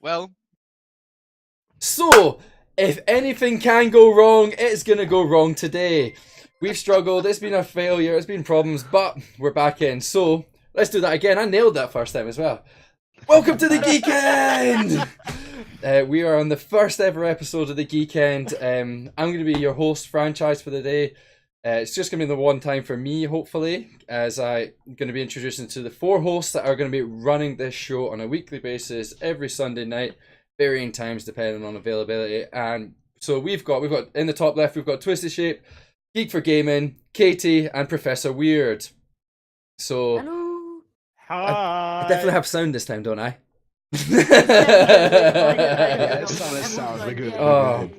Well, So, if anything can go wrong, it's gonna go wrong today. We've struggled, it's been a failure, it's been problems, but we're back in. So, let's do that again. I nailed that first time as well. Welcome to the Geekend! We are on the first ever episode of the Geekend. I'm going to be your host franchise for the day. It's just going to be the one time for me, hopefully, as I'm going to be introducing to the four hosts that are going to be running this show on a weekly basis every Sunday night, varying times depending on availability. And so we've got in the top left, we've got Twisted Shape, Geek for Gaming, Katie, and Professor Weird. So Hello. I definitely have sound this time, don't I? Sounds like good. Oh,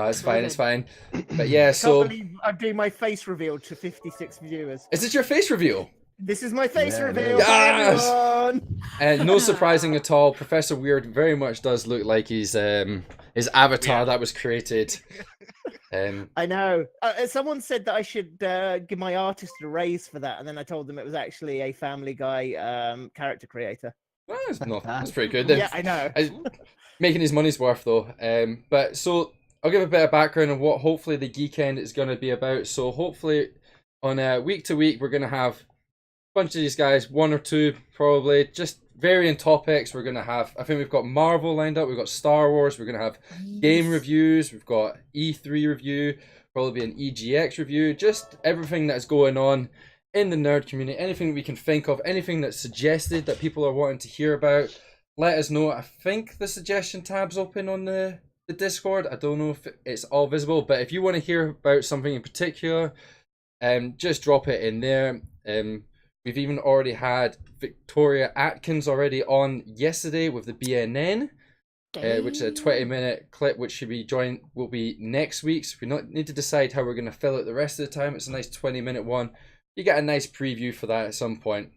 it's fine, it's fine. But yeah, I can't so believe I'm doing my face reveal to 56 viewers. is it your face reveal? This is my face Yeah, reveal. yes! Hi, everyone. And no surprising at all, Professor Weird very much does look like his avatar that was created. I know. Someone said that I should give my artist a raise for that, and then I told them it was actually a Family Guy character creator. Well, that's pretty good. Yeah, I know. Making his money's worth though. But so I'll give a bit of background on what hopefully the Geekend is going to be about. So hopefully on week to week we're going to have a bunch of these guys, one or two probably, just varying topics. We're going to have, I think we've got Marvel lined up, we've got Star Wars, we're going to have game reviews, we've got E3 review, probably an EGX review, just everything that's going on in the nerd community, anything we can think of, anything that's suggested that people are wanting to hear about, let us know. I think the suggestion tab's open on the Discord. I don't know if it's all visible, but if you want to hear about something in particular, just drop it in there. We've even already had Victoria Atkins already on yesterday with the BNN, which is a 20-minute clip which will be next week. So we need to decide how we're going to fill it the rest of the time. It's a nice 20-minute one. You get a nice preview for that at some point.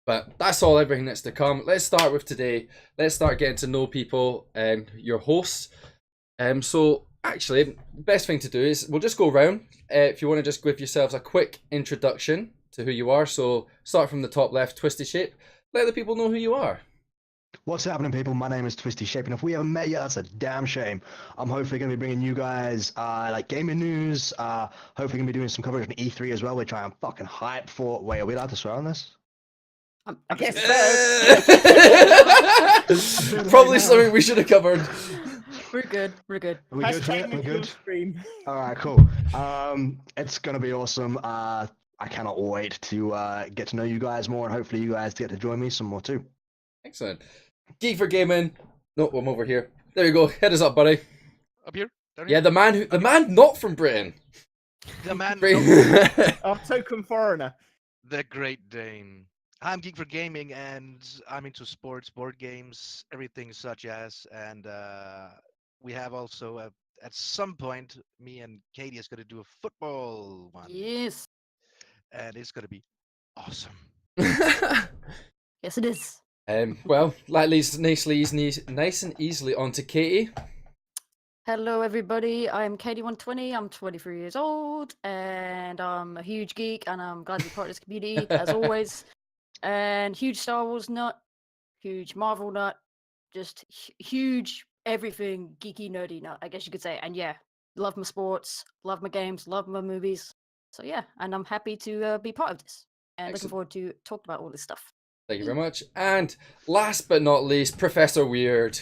But that's everything that's to come. Let's start with today. Let's start getting to know people, your hosts. So actually, the best thing to do is we'll just go around. If you want to just give yourselves a quick introduction to who you are. So start from the top left, Twisty Shape. Let the people know who you are. What's happening, people? My name is Twisty Shape, and if we haven't met yet, that's a damn shame. I'm hopefully going to be bringing you guys like gaming news. Hopefully going to be doing some coverage on E3 as well, which I am fucking hyped for. Wait, are we allowed to swear on this? I guess so. Probably something we should have covered. We're good. We're good. Are we good to it? We're good? Stream. All right, cool. It's going to be awesome. I cannot wait to get to know you guys more, and hopefully you guys get to join me some more too. Excellent. Geek for Gaming. No, I'm over here. There you go. Head us up, buddy. up here. Down Yeah, here? the man not from Britain. The man, Our token foreigner. the Great Dane. I'm Geek for Gaming, and I'm into sports, board games, everything such as. And we have also, at some point, me and Katie is going to do a football one. Yes. And it's going to be awesome. Yes, it is. Well, that leads nice and easily on to Katie. Hello, everybody. I'm Katie120. I'm 23 years old, and I'm a huge geek, and I'm glad to be part of this community, as always. And huge Star Wars nut, huge Marvel nut, just huge everything geeky, nerdy nut, I guess you could say. And yeah, love my sports, love my games, love my movies. So yeah, and I'm happy to be part of this, and looking forward to talk about all this stuff. Thank you very much. And last but not least, Professor Weird.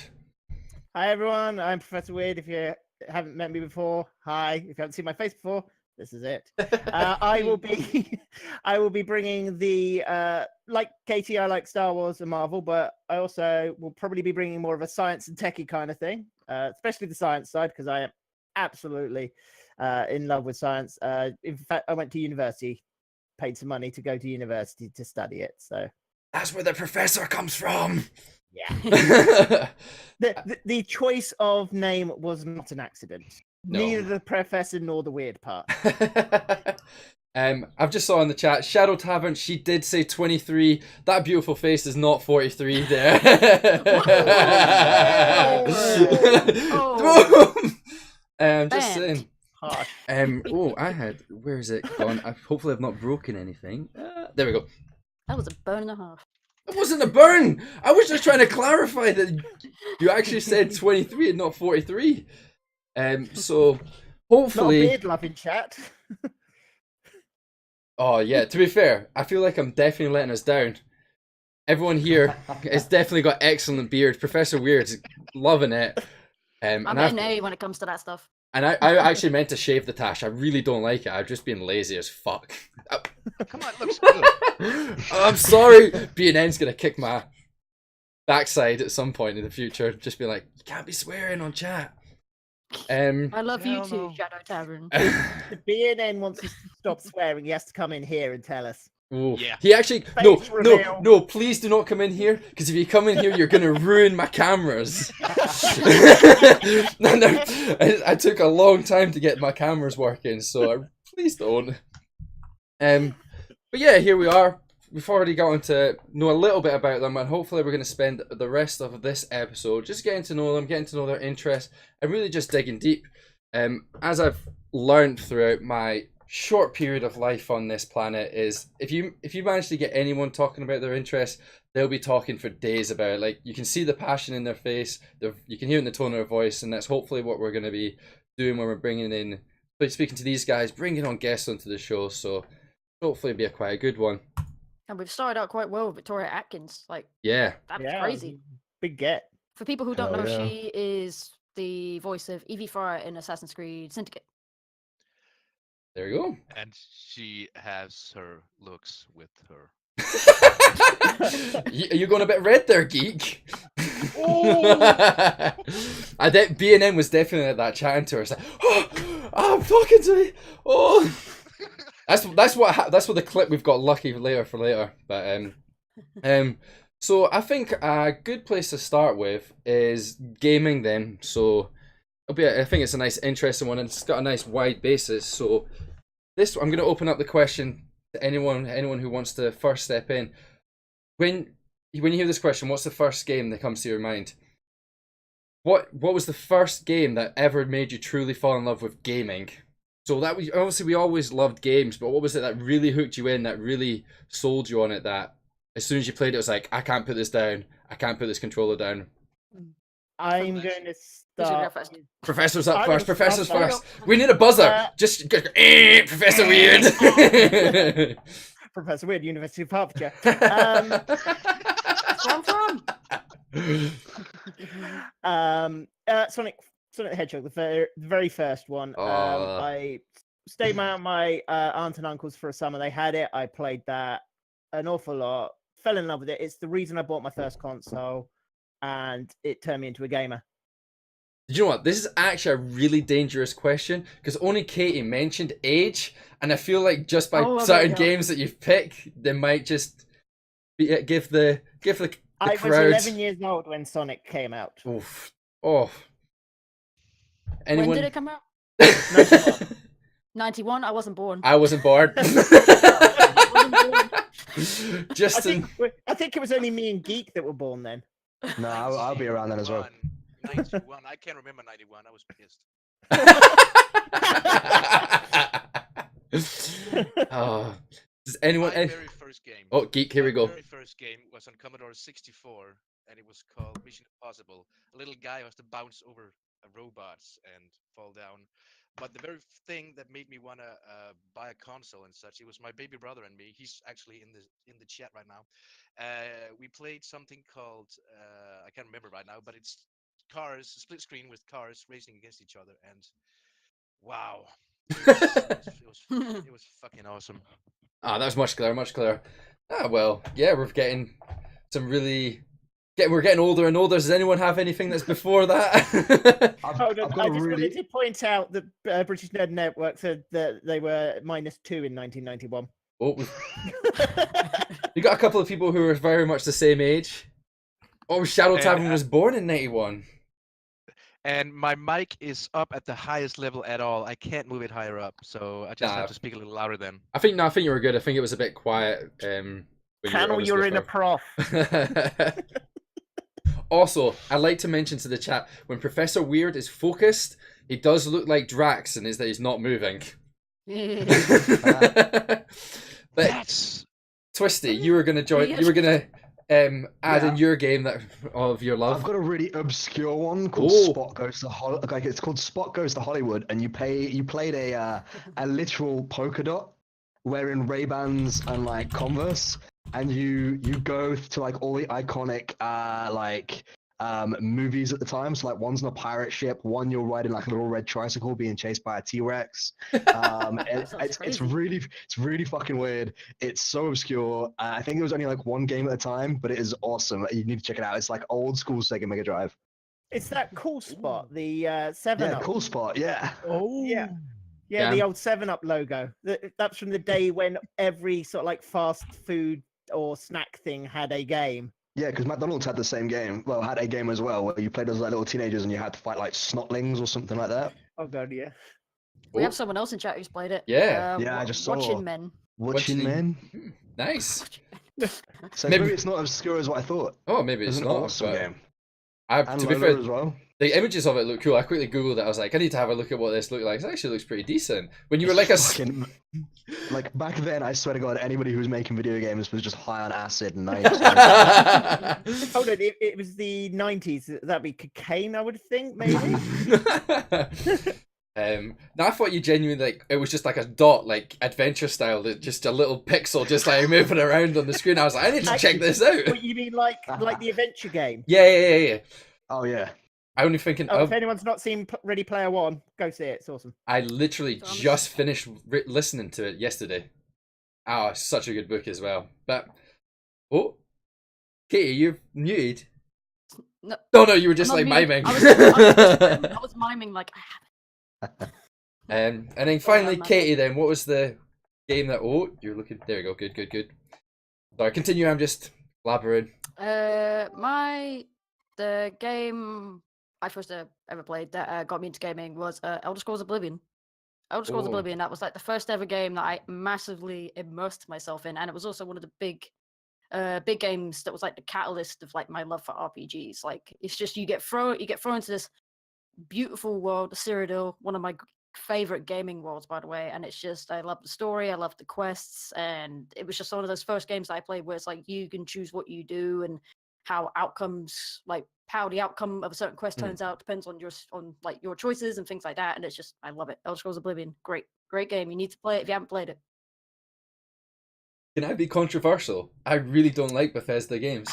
Hi everyone, I'm Professor Weird. If you haven't met me before, hi. If you haven't seen my face before, this is it. I will be bringing the like Katie. I like Star Wars and Marvel, but I also will probably be bringing more of a science and techie kind of thing, especially the science side, because I am absolutely in love with science. In fact, I went to university, paid some money to go to university to study it. So that's where the professor comes from. yeah. The choice of name was not an accident. No. Neither the professor nor the weird part. I've just saw in the chat, Shadow Tavern, she did say 23. That beautiful face is not 43 there. Just saying. Harsh. Where is it gone? Hopefully I've not broken anything. There we go. That was a burn and a half. It wasn't a burn. I was just trying to clarify that you actually said 23 and not 43. So Not a hopefully. beard love in chat. Oh yeah. To be fair, I feel like I'm definitely letting us down. Everyone here has definitely got excellent beard. Professor Weird's loving it. I'm an A when it comes to that stuff. And I actually meant to shave the tash. I really don't like it. I've just been lazy as fuck. Come on, it looks good. I'm sorry. BNN's gonna kick my backside at some point in the future. Just be like, you can't be swearing on chat. I love you Hell too, no. Shadow Tavern. The BNN wants us to stop swearing. He has to come in here and tell us. Ooh. Yeah. He actually Face reveal. no, please do not come in here, because if you come in here you're gonna ruin my cameras. No, I took a long time to get my cameras working, so please don't. But yeah, here we are. We've already gotten to know a little bit about them, and hopefully we're going to spend the rest of this episode just getting to know them, getting to know their interests, and really just digging deep. As I've learned throughout my short period of life on this planet, is if you manage to get anyone talking about their interests, they'll be talking for days about it. Like, you can see the passion in their face, you can hear it in the tone of their voice, and that's hopefully what we're going to be doing when we're bringing in, speaking to these guys, bringing on guests onto the show. So hopefully it'll be quite a good one. And we've started out quite well with Victoria Atkins. Like, Yeah. that's crazy. Big get. For people who don't Hell know, yeah. she is the voice of Evie Frye in Assassin's Creed Syndicate. There you go. And she has her looks with her. Are you going a bit red there, geek? Oh. BNN was definitely like that, chatting to her. It's like, oh, I'm talking to me. Oh, that's what the clip we've got lucky for later. But so I think a good place to start with is gaming. Then, so I think it's a nice, interesting one, and it's got a nice wide basis. So I'm going to open up the question to anyone who wants to first step in. When you hear this question, what's the first game that comes to your mind? What was the first game that ever made you truly fall in love with gaming? So that was, obviously we always loved games, but what was it that really hooked you in, that really sold you on it, that as soon as you played it, it was like, I can't put this down, I can't put this controller down? I'm going to start. Professor's up I first. will Professor's start first. We need a buzzer. Just Professor Weird. Professor Weird, University of Hertfordshire. Sonic the Hedgehog, the very first one. I stayed at my aunt and uncle's for a summer. They had it. I played that an awful lot. Fell in love with it. It's the reason I bought my first console, and it turned me into a gamer. You know what? This is actually a really dangerous question, because only Katie mentioned age, and I feel like just by certain games that you've picked, they might just give the I crowd. was 11 years old when Sonic came out. Oof. Oh. Anyone? When did it come out? 91. 91? I wasn't born. I wasn't born. I wasn't born. I think it was only me and Geek that were born then. No, I'll be around then as well. 91. I can't remember 91. I was pissed. Oh. Does anyone? My very first game. Oh, Geek, here we go. My very first game was on Commodore 64, and it was called Mission Impossible. A little guy has to bounce over robots and fall down. But the very thing that made me want to buy a console and such, it was my baby brother and me. He's actually in the chat right now. We played something called I can't remember right now, but it's cars, split screen with cars racing against each other, and wow, it was fucking awesome. Ah, that was much clearer. Ah, well, yeah, we're getting some really. We're getting older and older. Does anyone have anything that's before that? I just wanted to point out that British Nerd Network said that they were -2 in 1991. Oh, we got a couple of people who are very much the same age. Oh, Shadow Tavern was born in 91. And my mic is up at the highest level at all. I can't move it higher up, so I just have to speak a little louder then. I think you were good. I think it was a bit quiet. Channel you're in a prof. Also, I'd like to mention to the chat, when Professor Weird is focused, he does look like Drax, and is that he's not moving. But That's Twisty, you were gonna join. You were gonna add in Yeah. your game that of your love? I've got a really obscure one called Oh. Spot Goes to it's called Spot Goes to Hollywood, and you played a literal polka dot wearing Ray-Bans and like Converse, and you go to like all the iconic movies at the time. So like one's on a pirate ship, one you're riding like a little red tricycle being chased by a T-Rex. It's crazy. really fucking weird. It's so obscure. I think it was only like one game at a time, but it is awesome. You need to check it out. It's like old school Sega Mega Drive. It's that cool spot, the 7 Yeah, Up. cool spot. Yeah. Oh. Yeah. Yeah, Yeah. the old 7 Up logo. That's from the day when every sort of like fast food or snack thing had a game. Yeah, because McDonald's had the same game. Well, had a game as well where you played as like little teenagers and you had to fight like snotlings or something like that. Oh god, yeah. We Oh. have someone else in chat who's played it. Yeah. Yeah, I just saw. Watching Men. Watching Men. Nice. So Maybe- maybe it's not obscure as what I thought. Oh, maybe It's it's an not. awesome but game. to be Lola fair, as well. the images of it look cool. I quickly googled it. I was like, I need to have a look at what this looked like. It actually looks pretty decent. When you were like a Fucking, like back then, I swear to God, anybody who was making video games was just high on acid and I Hold on, it was the 90s. That'd be cocaine, I would think, maybe. No, I thought you genuinely like it was just like a dot, like adventure style, that just a little pixel just like moving around on the screen. I was like, I need to check this out. What you mean, like the adventure game? Yeah. Oh yeah. I only thinking Oh, of. if anyone's not seen Ready Player One, go see it. It's awesome. I literally Thomas. just finished listening to it yesterday. Oh, it's such a good book as well. But oh, Katie, you're muted. No, No, you were just I'm like not miming. muted. I was miming like I have And then finally, I'm not- Katie. Then what was the game that? Oh, you're looking. There we go. Good. Sorry, continue. I'm just blabbering. the game I first ever played that got me into gaming was Elder Scrolls Oblivion. Elder Scrolls Oh. Oblivion. That was like the first ever game that I massively immersed myself in, and it was also one of the big games that was like the catalyst of like my love for RPGs. Like it's just you get thrown into this beautiful world, Cyrodiil, one of my favorite gaming worlds, by the way. And it's just I love the story, I love the quests, and it was just one of those first games that I played where it's like you can choose what you do and how outcomes, like how the outcome of a certain quest turns out depends on like your choices and things like that. And it's just I love it. Elder Scrolls Oblivion, great game. You need to play it if you haven't played it. Can I be controversial? I really don't like Bethesda games.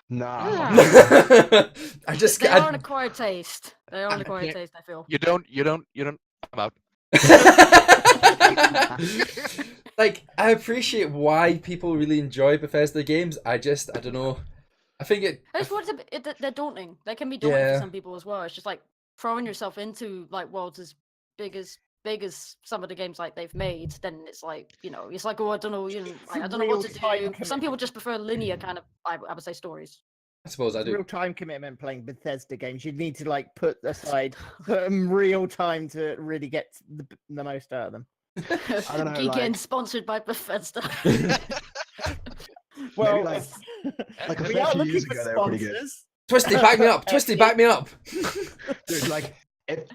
Nah. I just They I- are an acquired taste. They are an acquired can't- taste, I feel. You don't. I'm out. like I appreciate why people really enjoy Bethesda games. I don't know. I think It's what they're daunting. They can be daunting Yeah. for some people as well. It's just like throwing yourself into like worlds as big as some of the games like they've made. Then it's like it's like I don't know, like, I don't know what to Real-time do. Some commitment. people just prefer linear kind of. I would say stories. I suppose I do. Real time commitment playing Bethesda games. You'd need to like put aside some real time to really get the most out of them. I don't know, Geekend like- sponsored by Bethesda. Well, like a we fair are few looking years for ago, they were pretty good. sponsors. Twisty, back me up. Twisty, back me up. Dude, like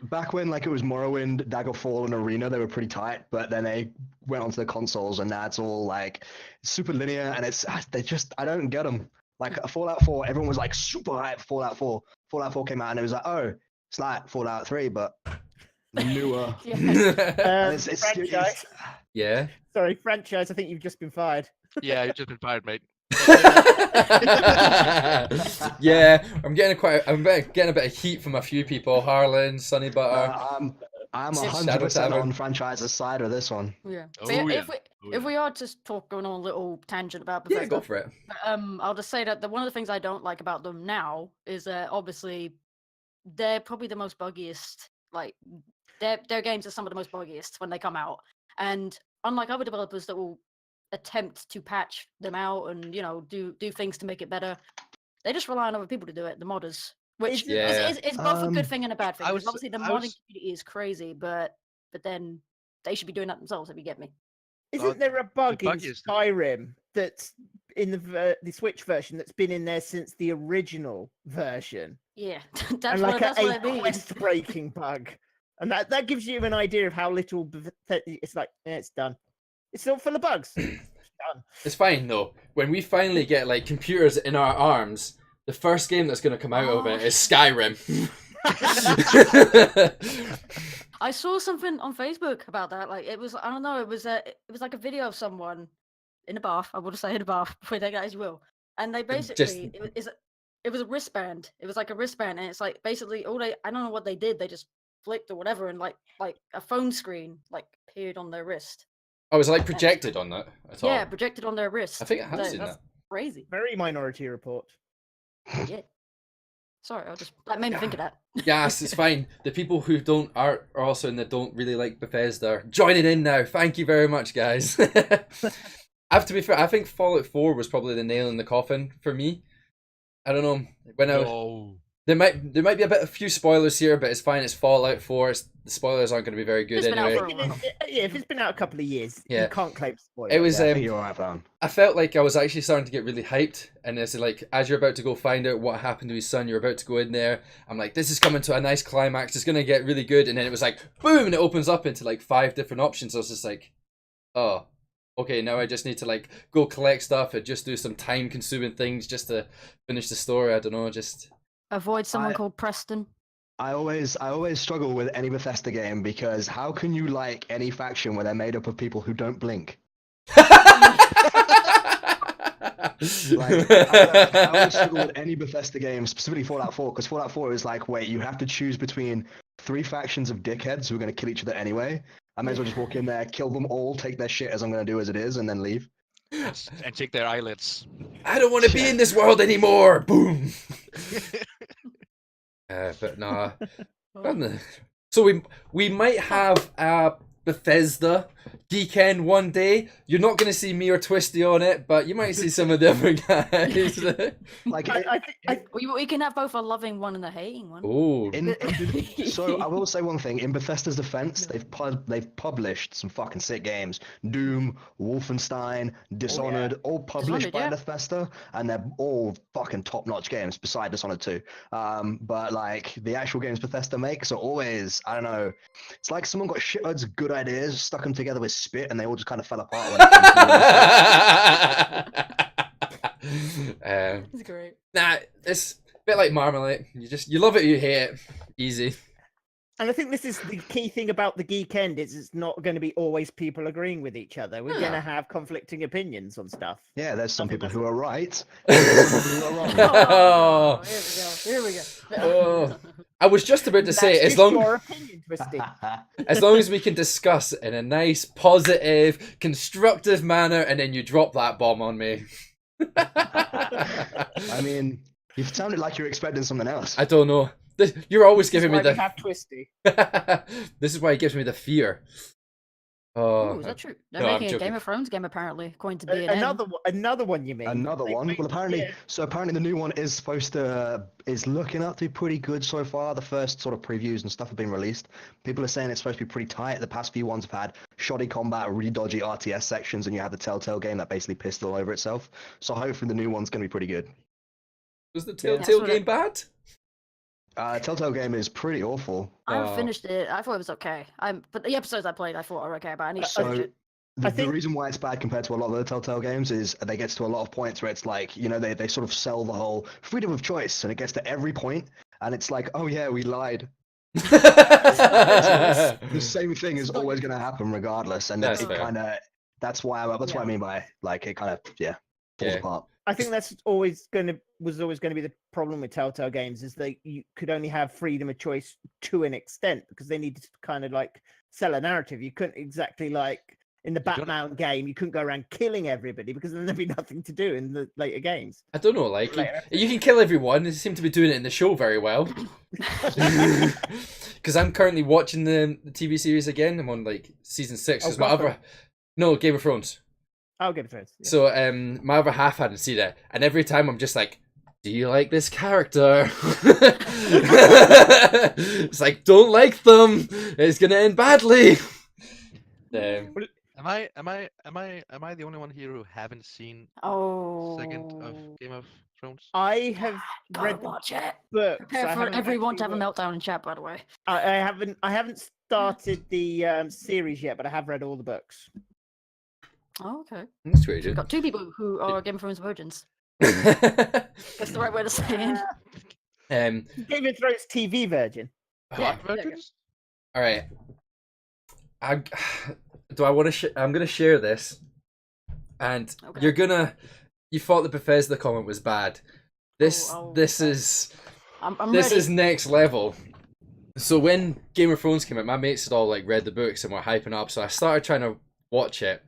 back when like it was Morrowind, Daggerfall, and Arena, they were pretty tight. But then they went onto the consoles, and now it's all like super linear, and I don't get them. Like Fallout 4, everyone was like super hyped. Fallout 4 came out, and it was like, oh, it's like Fallout 3, but newer. Yeah. And it's Franchise. Yeah. Sorry, franchise. I think you've just been fired. Yeah, you've just been fired, mate. Yeah, I'm getting a bit of heat from a few people. Harlan, Sunny Butter. I'm Shadow 100% Tavern. on franchise's side of this one. Yeah. Oh, But yeah. if we are just going on a little tangent about Yeah, Bethesda, go for it. I'll just say that one of the things I don't like about them now is that obviously they're probably the most buggiest. Like their games are some of the most buggiest when they come out, and unlike other developers that will attempt to patch them out and do things to make it better, they just rely on other people to do it. The modders, which Yeah. is both a good thing and a bad thing. I Because was- obviously the I modding was- community is crazy, but then they should be doing that themselves. If you get me. Isn't there a bug in buggiest- Skyrim that's in the Switch version that's been in there since the original version? Yeah, And that's like what I a mean. quest-breaking bug, and that gives you an idea of how little it's like. Yeah, it's done. It's not full of bugs. It's fun. It's fine though. When we finally get like computers in our arms, the first game that's going to come out of it is Skyrim. I saw something on Facebook about that. Like it was, I don't know, it was like a video of someone in a bath. I would say in a bath before they guys will, and they basically it was a wristband. It was like a wristband, and it's like basically I don't know what they did. They just flicked or whatever, and like a phone screen like appeared on their wrist. Oh, was it like projected on that at all? Yeah, projected on their wrist. I think I have seen That's that. crazy. Very Minority Report. Yeah. Sorry, that made me think of that. Yes, it's fine. The people who are also in that don't really like Bethesda are joining in now. Thank you very much, guys. I have to be fair. I think Fallout 4 was probably the nail in the coffin for me. I don't know there might be a few spoilers here, but it's fine. It's Fallout 4. The spoilers aren't going to be very good anyway. If it's been out a couple of years, Yeah. you can't claim spoilers. It was. I think you're right, man. I felt like I was actually starting to get really hyped, and it's like as you're about to go find out what happened to his son, you're about to go in there. I'm like, this is coming to a nice climax. It's going to get really good, and then it was like, boom, and it opens up into like 5 different options. I was just like, oh, okay, now I just need to like go collect stuff and just do some time-consuming things just to finish the story. I don't know, just avoid someone called Preston. I always struggle with any Bethesda game because how can you like any faction where they're made up of people who don't blink? Like, I always struggle with any Bethesda game, specifically Fallout 4, because Fallout 4 is like, wait, you have to choose between 3 factions of dickheads who are going to kill each other anyway. I may as well just walk in there, kill them all, take their shit as I'm going to do as it is, and then leave. And take their eyelids. I don't want to be in this world anymore. Boom. But nah. So we might have Bethesda Geekend one day. You're not going to see me or Twisty on it, but you might see some of the other guys. Like, We can have both a loving one and a hating one. Oh. So I will say one thing. In Bethesda's defense, they've published some fucking sick games. Doom, Wolfenstein, Dishonored, all published by Bethesda, and they're all fucking top-notch games, beside Dishonored 2. But like the actual games Bethesda makes are always, I don't know, it's like someone got shitloads of good ideas, stuck them together with spit, and they all just kind of fell apart. It's great. Nah, it's a bit like Marmalade. You love it or you hate it. Easy. And I think this is the key thing about the Geekend is it's not going to be always people agreeing with each other. We're going to have conflicting opinions on stuff. Yeah, there's some people who are right. Oh, here we go. Oh. I was just about to say, That's your opinion, Twisty. as long as we can discuss in a nice, positive, constructive manner, and then you drop that bomb on me. I mean, you sounded like you were expecting something else. I don't know. You're always giving me the. We have Twisty. This is why it gives me the fear. Oh, Ooh, is that true? They're no, I'm making a joking. Game of Thrones game apparently, according to TheBNN. Another one, you mean? Another one. Well, apparently, so apparently the new one is is looking up to be pretty good so far. The first sort of previews and stuff have been released. People are saying it's supposed to be pretty tight. The past few ones have had shoddy combat, really dodgy RTS sections, and you have the Telltale game that basically pissed all over itself. So hopefully the new one's going to be pretty good. Was the Telltale game bad? Telltale game is pretty awful. I haven't finished it. I thought it was okay. But the episodes I played, I thought were okay. But I need to finish it. The reason why it's bad compared to a lot of other Telltale games is they get to a lot of points where it's like, you know, they sort of sell the whole freedom of choice, and it gets to every point, and it's like, oh yeah, we lied. The same thing is always going to happen regardless, and that's why I mean by like it kind of falls apart. I think that's always going to be the problem with Telltale games is that you could only have freedom of choice to an extent because they needed to kind of like sell a narrative. You couldn't exactly like in the Batman game, you couldn't go around killing everybody because then there'd be nothing to do in the later games. I don't know, like you can kill everyone. They seem to be doing it in the show very well. Because I'm currently watching the TV series again. I'm on like season 6. Game of Thrones. Oh, Game of Thrones. Yeah. So my other half hadn't seen it, and every time I'm just like, do you like this character? It's like, don't like them. It's gonna end badly. Am I the only one here who haven't seen second of Game of Thrones? I have read watch it. Books. Prepare for everyone to have a meltdown in chat, by the way. I haven't started the series yet, but I have read all the books. Oh, okay. That's So pretty we've good. got two people who are Game of Thrones virgins. um, That's the right way to say it. Game of Thrones TV virgin. Yeah. What virgins? all right. I do I want to? I'm gonna share this, and Okay. You thought the Bethesda comment was bad. This okay. is I'm this ready. is next level. So when Game of Thrones came out, my mates had all like read the books and were hyping up. So I started trying to watch it,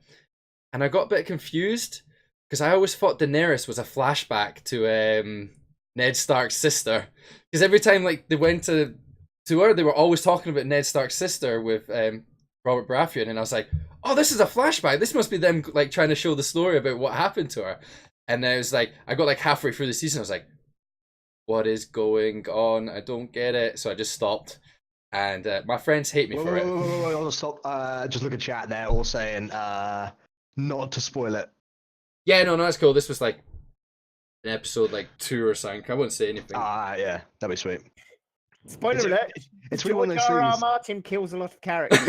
and I got a bit confused because I always thought Daenerys was a flashback to Ned Stark's sister. Because every time like they went to her, they were always talking about Ned Stark's sister with Robert Baratheon, and I was like, "Oh, this is a flashback. This must be them like trying to show the story about what happened to her." And then it was like, I got like halfway through the season, I was like, "What is going on? I don't get it." So I just stopped, and my friends hate me for it. Whoa, stop. Just look at chat. They're all saying not to spoil it. Yeah, no, that's cool. This was like an episode like 2 or something. I wouldn't say anything. Yeah, that'd be sweet. Spoiler alert. It's really one of those George R.R. things. Martin kills a lot of characters.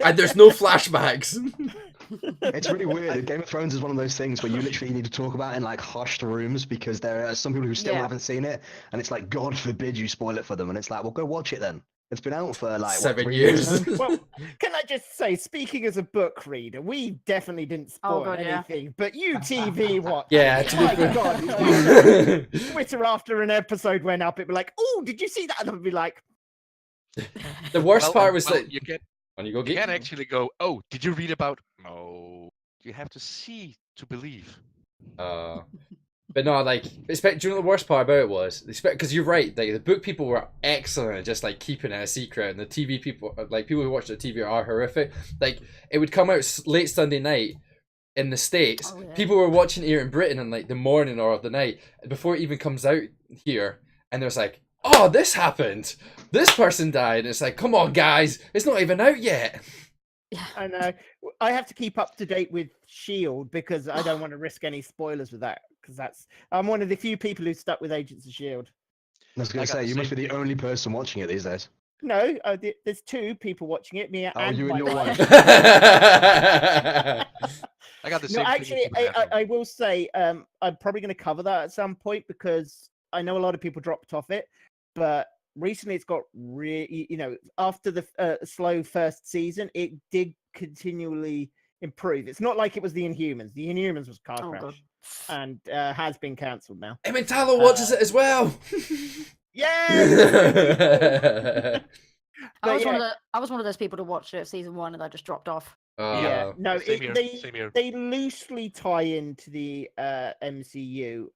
And there's no flashbacks. It's really weird. Game of Thrones is one of those things where you literally need to talk about in like hushed rooms because there are some people who still haven't seen it, and it's like, God forbid you spoil it for them, and it's like, well, go watch it then. It's been out for like 7 years. Well, can I just say, speaking as a book reader, we definitely didn't spoil anything, but you TV watch. Yeah, my God. Twitter after an episode went up, it'd be like, oh, did you see that? And I'd be like... The worst part was that... You can can't actually go, oh, did you read about... No. You have to see to believe. But no, like, do you know the worst part about it was? Because you're right, like, the book people were excellent at just, like, keeping it a secret, and the TV people, like, people who watch the TV are horrific. Like, it would come out late Sunday night in the States. People were watching it here in Britain in, like, the morning or the night, before it even comes out here, and there's like, oh, this happened! This person died! And it's like, come on, guys! It's not even out yet! Yeah. I know. I have to keep up to date with S.H.I.E.L.D. because I don't want to risk any spoilers with that. Because I'm one of the few people who stuck with Agents of S.H.I.E.L.D. I was going to say, you must be the only person watching it these days. No, there's 2 people watching it, me and you and my your wife. I got the same No, actually, thing. I will say I'm probably going to cover that at some point because I know a lot of people dropped off it, but recently it's got really, after the slow first season, it did continually improve. It's not like it was the Inhumans. The Inhumans was car crash and has been cancelled now. I mean, Talon watches it as well. Yeah. I was one of those people to watch it season 1 and I just dropped off. No, same here. they loosely tie into the MCU,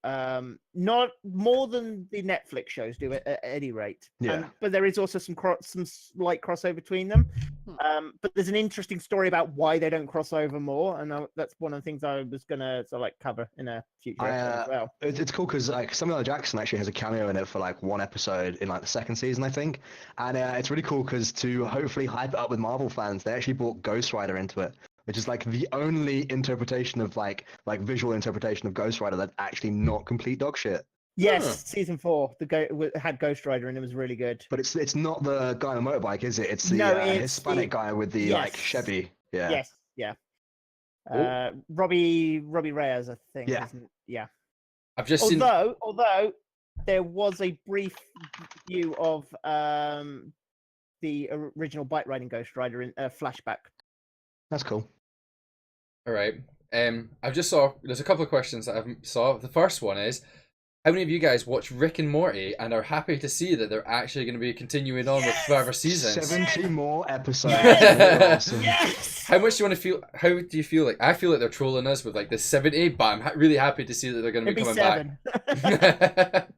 not more than the Netflix shows do at any rate. Yeah. But there is also some slight crossover between them. But there's an interesting story about why they don't cross over more, and that's one of the things I was gonna cover in a future episode as well. It's cool because like Samuel L. Jackson actually has a cameo in it for like 1 episode in like the 2nd season, I think, and it's really cool because to hopefully hype it up with Marvel fans, they actually brought Ghost Rider into it, which is like the only interpretation of like visual interpretation of Ghost Rider that's actually not complete dog shit. Yes, season 4 had Ghost Rider and it was really good. But it's not the guy on the motorbike, is it? It's the Hispanic guy with the like Chevy. Yeah. Yes. Yeah. Robbie Reyes, I think. Yeah. Isn't it? Yeah. I've just although there was a brief view of the original bike riding Ghost Rider in a flashback. That's cool. All right. I just saw there's a couple of questions that I saw. The first one is, how many of you guys watch Rick and Morty and are happy to see that they're actually going to be continuing on with further seasons? 70 more episodes. Yes! Awesome. Yes! How much do you want to feel? How do you feel like? I feel like they're trolling us with like the 70, but I'm really happy to see that they're going to be coming 7. back.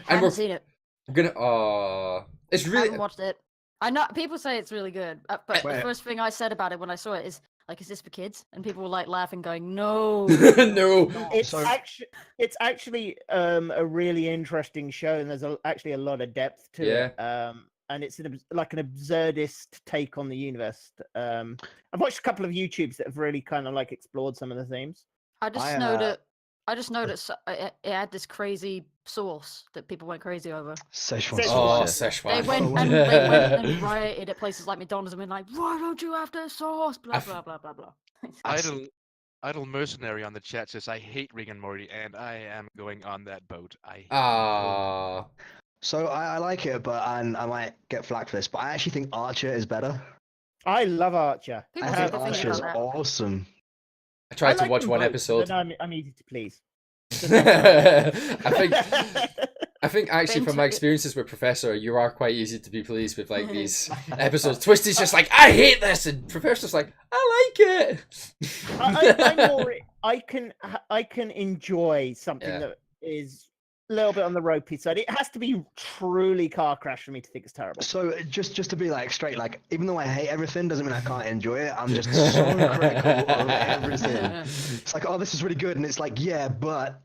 I haven't seen it. We're gonna. It's I really. haven't watched it. I know people say it's really good, but the first thing I said about it when I saw it is like, "Is this for kids?" And people were like laughing, going, "No, no." It's actually a really interesting show, and there's actually a lot of depth to it. And it's like an absurdist take on the universe. I've watched a couple of YouTubes that have really kind of like explored some of the themes. I just know that I just noticed it had this crazy sauce that people went crazy over. Szechuan Szechuan. Oh, sauce. They Szechuan. went and rioted at places like McDonald's and been like, "Why don't you have this sauce?" Blah I've- blah blah blah blah. Idle mercenary on the chat says, "I hate Rick and Morty, and I am going on that boat. I hate it." Ah, So I like it, but I might get flack for this, but I actually think Archer is better. I love Archer. People I say think good things Archer is about that. awesome. I tried to like watch them one both, episode. but I'm easy to please. I think actually Same from my to- experiences with Professor, you are quite easy to be pleased with like these episodes. Twisty's just like, I hate this, and Professor's like, I like it. I'm more. I can enjoy something Yeah. that is a little bit on the ropey side. It has to be truly car crash for me to think it's terrible. So just to be like straight, like even though I hate everything, doesn't mean I can't enjoy it. I'm just so critical of everything. It's like, oh, this is really good, and it's like, yeah, but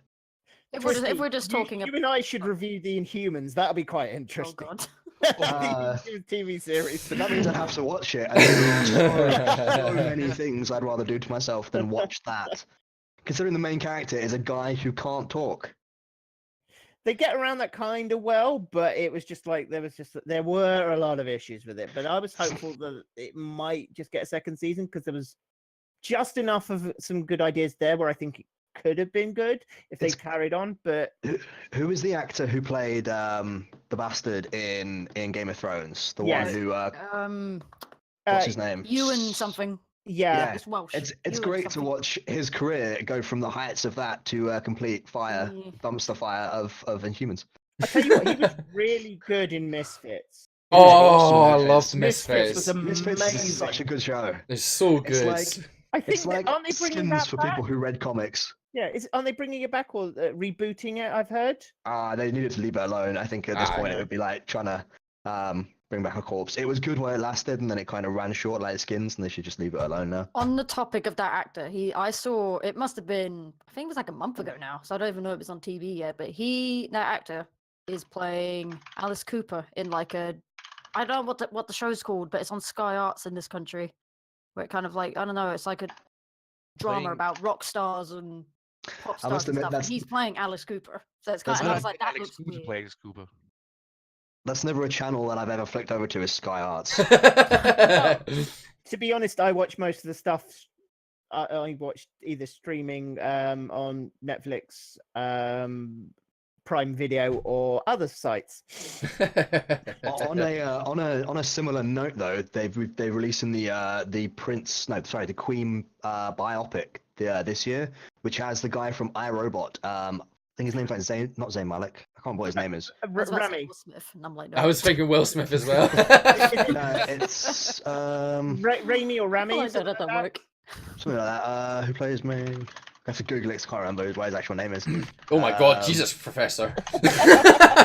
If Twisty, we're just talking you and I should review the Inhumans. That'll be quite oh interesting. god, The Uh, Inhumans TV series. but that means I'd have to watch it. And there are so many things I'd rather do to myself than watch that. Considering the main character is a guy who can't talk. They get around that kind of well, but it was just like there were a lot of issues with it. But I was hopeful that it might just get a second season because there was just enough of some good ideas there where I think it could have been good if they It's- carried on. But Who is the actor who played the bastard in Game of Thrones? The Yes. one who um, what's his name? Ewan something. yeah, It's Welsh. It's Ewan great to something. watch his career go from the heights of that to complete fire, Yeah. dumpster fire of Inhumans. I tell you what, he was really good in Misfits. He was Oh, awesome in I loved Misfits was Misfits. Misfits is amazing. such a good show. It's so It's good. like I think it's like aren't they bringing Skins that for back? people who read comics. Yeah, aren't they bringing it back or rebooting it? I've heard. They needed to leave it alone. I think at this point it yeah. would be like trying to bring back a corpse. It was good while it lasted, and then it kind of ran short like Skins, and they should just leave it alone now. On the topic of that actor, I saw it must have been I think it was like a month ago now, so I don't even know if it's on TV yet. But that actor is playing Alice Cooper in like a I don't know what the show's called, but it's on Sky Arts in this country, where it kind of like I don't know, it's like a drama Playing- about rock stars and pop I stars must and admit, stuff. And that's- he's playing Alice Cooper, so it's kind That's of I not- was like that Alex looks Cooper weird. plays Cooper. That's never a channel that I've ever flicked over to is Sky Arts. To be honest, I watch most of the stuff. I watched either streaming on Netflix, Prime Video, or other sites. on a similar note, though, they're releasing the Queen biopic this year, which has the guy from iRobot. I think his name's like not Zayn Malik. I can't remember what his name is. I was about to say Rami. Will Smith, and I'm like, I no. was thinking Will Smith as well. No, it's Raimi or Rami. I is said it that don't like work. something like that. Who plays me? I have to Google it. 'Cause I can't remember what his actual name is. Oh my god, Jesus, Professor.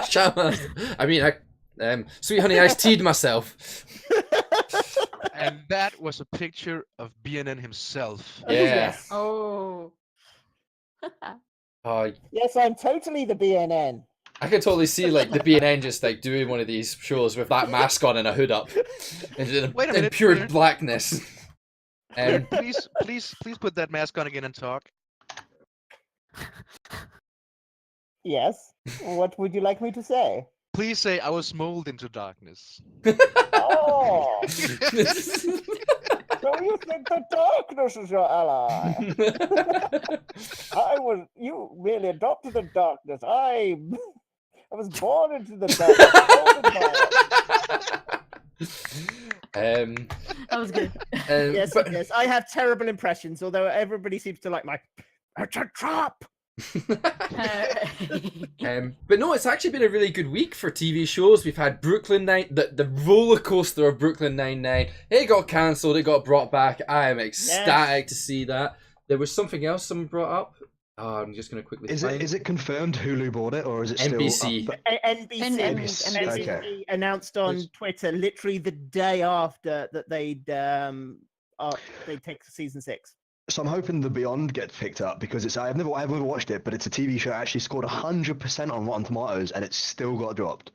Shaman. I mean, sweet honey, I teed myself. And that was a picture of BNN himself. Oh, Yeah. yes. Oh. Oh, Yes, I'm totally the BNN. I could totally see like the BNN just like doing one of these shows with that mask on and a hood up, in Wait a minute, pure here. blackness. Please put that mask on again and talk. Yes. What would you like me to say? Please say I was molded into darkness. Oh, so you think the darkness is your ally? You really adopted the darkness. I was born into the darkness. That was good. Yes, but, yes. I have terrible impressions, although everybody seems to like my. It's a trap. but no, it's actually been a really good week for TV shows. We've had Brooklyn the roller coaster of Brooklyn Nine-Nine. It got cancelled, it got brought back. I am ecstatic to see that. There was something else someone brought up. Oh, I'm just going to quickly find Is it confirmed Hulu bought it, or is it still NBC? up? NBC announced on Twitter literally the day after that they'd take season 6. So I'm hoping The Beyond gets picked up because I've never watched it, but it's a TV show that actually scored 100% on Rotten Tomatoes and it's still got dropped.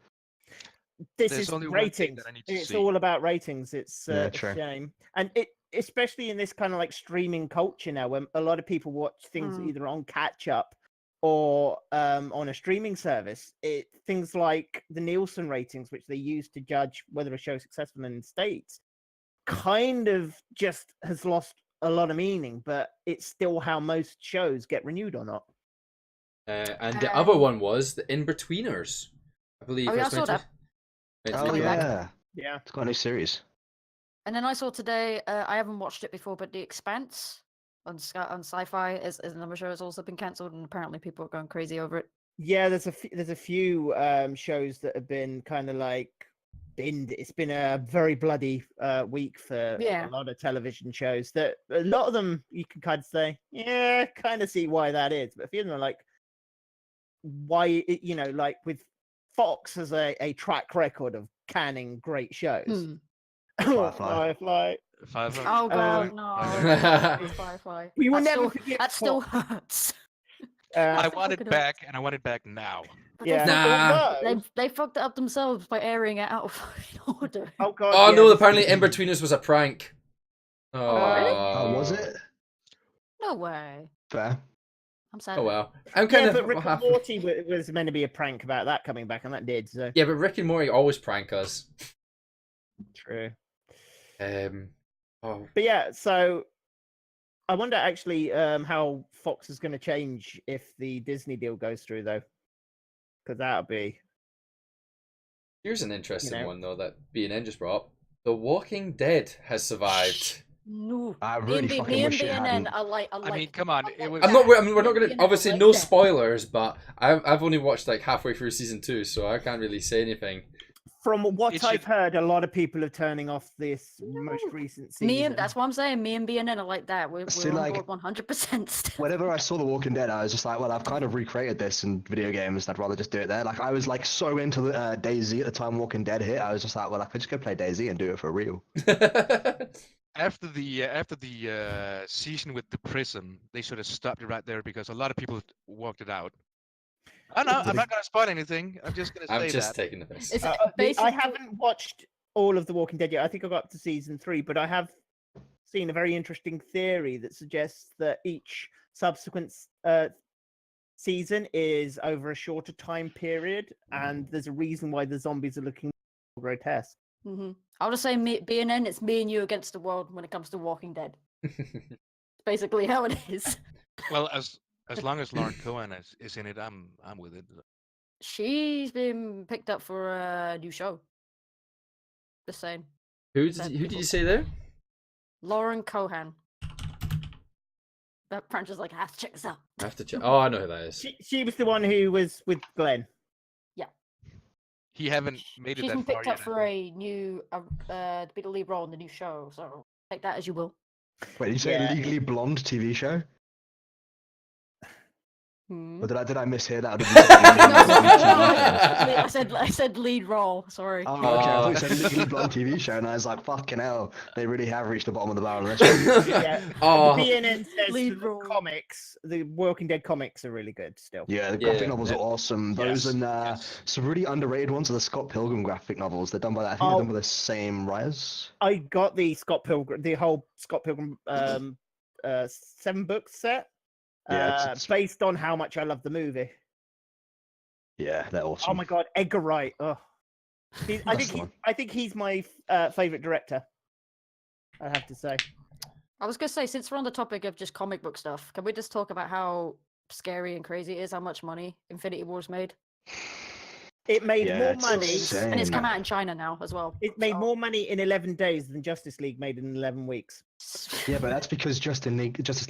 This There's is only one thing ratings. that I need to It's see. all about ratings. It's Yeah, a true. shame, and it especially in this kind of like streaming culture now, when a lot of people watch things Mm. either on catch up or on a streaming service, things like the Nielsen ratings, which they use to judge whether a show is successful in the States, kind of just has lost a lot of meaning, but it's still how most shows get renewed or not. And the other one was the In-Betweeners, I believe. Oh, yeah, I saw that. It's Oh coming back. yeah, Yeah. it's got a new series. And then I saw today, I haven't watched it before, but The Expanse on Sci-Fi is another show that's also been cancelled, and apparently people are going crazy over it. Yeah, there's a few shows that have been kind of like binned. It's been a very bloody week for Yeah. a lot of television shows. That a lot of them you can kind of say, yeah, kind of see why that is. But a few of them are like, why, like with Fox has a track record of canning great shows. Hmm. Firefly. Firefly. Oh god, Um, no! It's Firefly. We will That never still- forget That still Fox. hurts. I Uh, want fucking it back, and I want it back now. But yeah. Nah. although- They fucked it up themselves by airing it out of fucking order. oh god. Oh yeah, no! this- Apparently, In-Betweeners was a prank. really? Oh, was it? No way. Fair. I'm sad. Oh well. I'm kind Yeah, of but Rick and half- Morty was meant to be a prank about that coming back, and that did. So Yeah, but Rick and Morty always prank us. true. Oh, But yeah, so I wonder actually how Fox is going to change if the Disney deal goes through, though, because that'll be here's an interesting know. one though that BNN just brought up. The Walking Dead has survived. No. I really fucking wish it TeamBNN, hadn't. I like. I mean, come on, it was. I'm not. I mean, we're not gonna. TeamBNN, Obviously, I like no that. spoilers, but I've only watched like halfway through season 2, so I can't really say anything. from what It I've should- heard. A lot of people are turning off this most recent season. Me and that's what I'm saying. Me and BNN are like that. We're See, on like- board 100% still. Whenever I saw The Walking Dead, I was just like, well, I've kind of recreated this in video games. I'd rather just do it there. Like, I was like so into the DayZ at the time Walking Dead hit. I was just like, well, I could just go play DayZ and do it for real. After the season with the prison, they should have stopped it right there because a lot of people walked it out. Oh no, I'm not gonna spoil anything. I'm just gonna say I'm just that. taking the piss. It's I basically haven't watched all of The Walking Dead yet. I think I got up to season 3, but I have seen a very interesting theory that suggests that each subsequent season is over a shorter time period, and there's a reason why the zombies are looking more grotesque. I'll just say BNN. It's me and you against the world when it comes to Walking Dead. Basically, how it is. Well, as long as Lauren Cohen is in it, I'm with it. She's been picked up for a new show. Just saying. Who did you say there? Lauren Cohan. That French is like, I have to check this out. I have to check. Oh, I know who that is. She was the one who was with Glenn. He haven't made it She's been that far picked yet. up for a new, to be the lead role in the new show. So take that as you will. Wait, did you say Yeah. a Legally Blonde TV show? Hmm. Or did I mishear that? I said lead role. Sorry. Oh, okay. I thought you said Legally Blonde TV show, and I was like, fucking hell, they really have reached the bottom of the barrel on this one. Yeah. Oh, The BNN says Lead that the role. comics, the Walking Dead comics, are really good still. Yeah, the Yeah. graphic novels are awesome. Those Yes, and yes. some really underrated ones are the Scott Pilgrim graphic novels. They're done by I think they're Oh. done by the same writers. I got the whole Scott Pilgrim 7-book set, Yeah, it's- based on how much I love the movie. Yeah, they're awesome. Oh my god, Edgar Wright! Oh, That's the one. I think he's my favorite director. I have to say. I was gonna say, since we're on the topic of just comic book stuff, can we just talk about how scary and crazy it is, how much money Infinity Wars made? It made Yeah, more it's money. insane. And it's come out in China now as well. It made so- more money in 11 days than Justice League made in 11 weeks. Yeah, but that's because Justice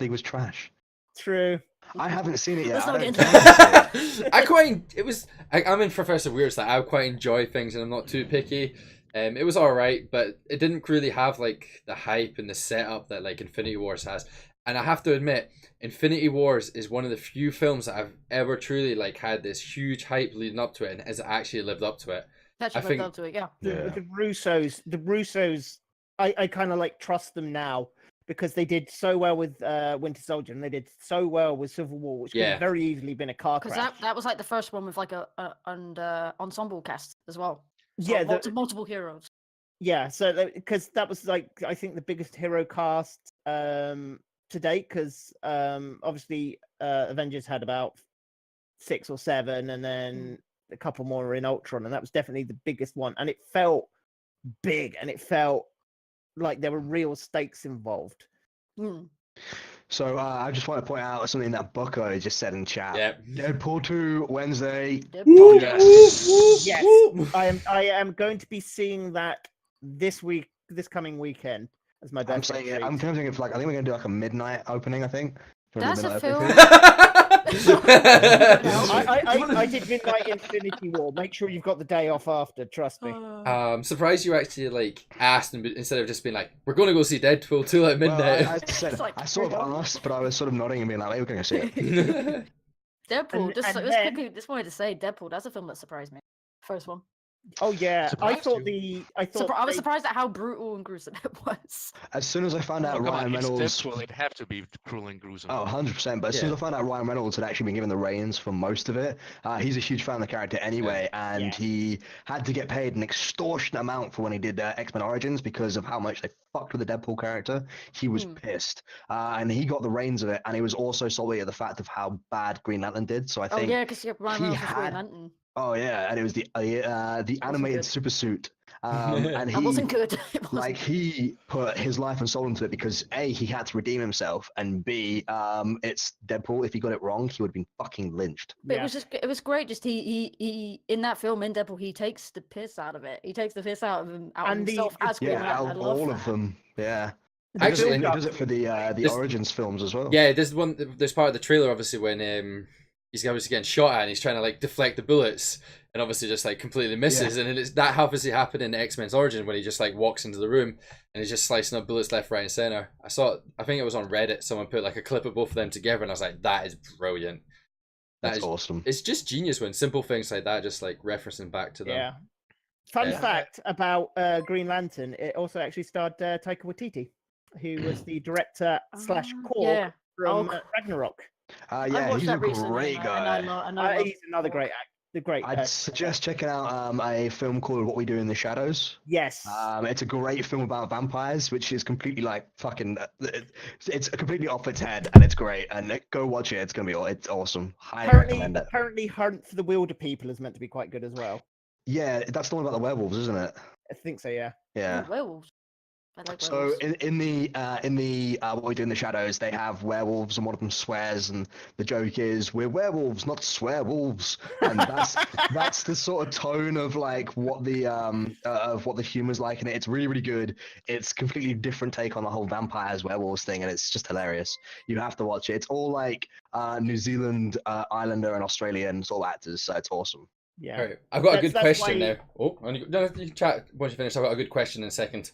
League was trash. True. I haven't seen it yet. Let's I not don't get into care to see it. I'm in Professor Weird's like I quite enjoy things and I'm not too picky. It was alright, but it didn't really have like the hype and the setup that like Infinity Wars has. And I have to admit, Infinity Wars is one of the few films that I've ever truly like had this huge hype leading up to it and has actually lived up to it. Actually, I think- lived up to it, yeah. Yeah. The Russos, I kind of like trust them now because they did so well with Winter Soldier and they did so well with Civil War, which could Yeah. have very easily been a car Because crash. that was like the first one with like a ensemble cast as well. So Yeah, multiple heroes. yeah. So because that was like I think the biggest hero cast to date, because obviously Avengers had about 6 or 7, and then a couple more were in Ultron, and that was definitely the biggest one. And it felt big, and it felt like there were real stakes involved. So I just want to point out something that Bucko just said in chat. Yep. Deadpool 2 Wednesday. Deadpool. Yes, I am going to be seeing that this coming weekend as my I'm birthday saying it. treat. I'm thinking of I think we're gonna do like a midnight opening. I think. That's a Midnight film. opening. I did Midnight Infinity War. Make sure you've got the day off after. Trust me. I'm surprised you actually like asked and instead of just being like, "We're going to go see Deadpool 2 at midnight." Well, I said, like, I sort of asked, but I was sort of nodding and being like, "Hey, we're gonna see it." Deadpool. Just then- quickly, just wanted to say Deadpool. That's a film that surprised me. First one. Oh yeah, Surprised I was surprised at how brutal and gruesome it was. As soon as I found out Oh, come Ryan on, it's Reynolds. Deadpool, it'd have to be cruel and gruesome. Oh, 100%. But as soon as I found out Ryan Reynolds had actually been given the reins for most of it, he's a huge fan of the character anyway, and Yeah. he had to get paid an extortionate amount for when he did X-Men Origins because of how much they fucked with the Deadpool character. He was pissed. And he got the reins of it, and he was also salty at the fact of how bad Green Lantern did. So I Oh think... yeah, because Ryan Reynolds was Green had- Lantern. Oh, yeah, and it was the animated good. super suit. And That he... wasn't good. It wasn't Like he put his life and soul into it because A, he had to redeem himself, and B, it's Deadpool. If he got it wrong, he would have been fucking lynched. But it was great. Just he in that film in Deadpool, he takes the piss out of it. He takes the piss out of himself as Green Yeah, Lantern. out I of love all that. of them. Yeah. Actually, He does it for the This- Origins films as well. Yeah, there's part of the trailer obviously when he's obviously getting shot at and he's trying to like deflect the bullets and obviously just like completely misses, and it's that obviously happened in X-Men's Origin when he just like walks into the room and he's just slicing up bullets left, right, and center. I think it was on Reddit. Someone put like a clip of both of them together, and I was like, that is brilliant. That's awesome. It's just genius when simple things like that just like referencing back to them. Yeah. Fun Yeah. fact about Green Lantern: it also actually starred Taika Waititi, who was the director / Korg Yeah. from Oh, Ragnarok. I Yeah, watched he's a that recently, great and guy. I love He's another great actor. I'd suggest checking out a film called What We Do in the Shadows. Yes. It's a great film about vampires, which is completely like fucking. It's completely off its head, and it's great. And go watch it. It's gonna be. It's awesome. Highly recommend it. Apparently, Hunt for the Wilder People is meant to be quite good as well. Yeah, that's the one about the werewolves, isn't it? I think so. Yeah. Yeah. Oh, werewolves. I like So werewolves. in the What We Do in the Shadows, they have werewolves, and one of them swears, and the joke is we're werewolves, not swear wolves, and that's the sort of tone of like what the humor's like in it. It's really really good. It's completely different take on the whole vampires werewolves thing, and it's just hilarious. You have to watch it. It's all like New Zealand, Islander, and Australian sort of actors, so it's awesome. Yeah. Right. I've got a good That's question why- now. Oh, no, you can chat once you finish. I've got a good question in a second.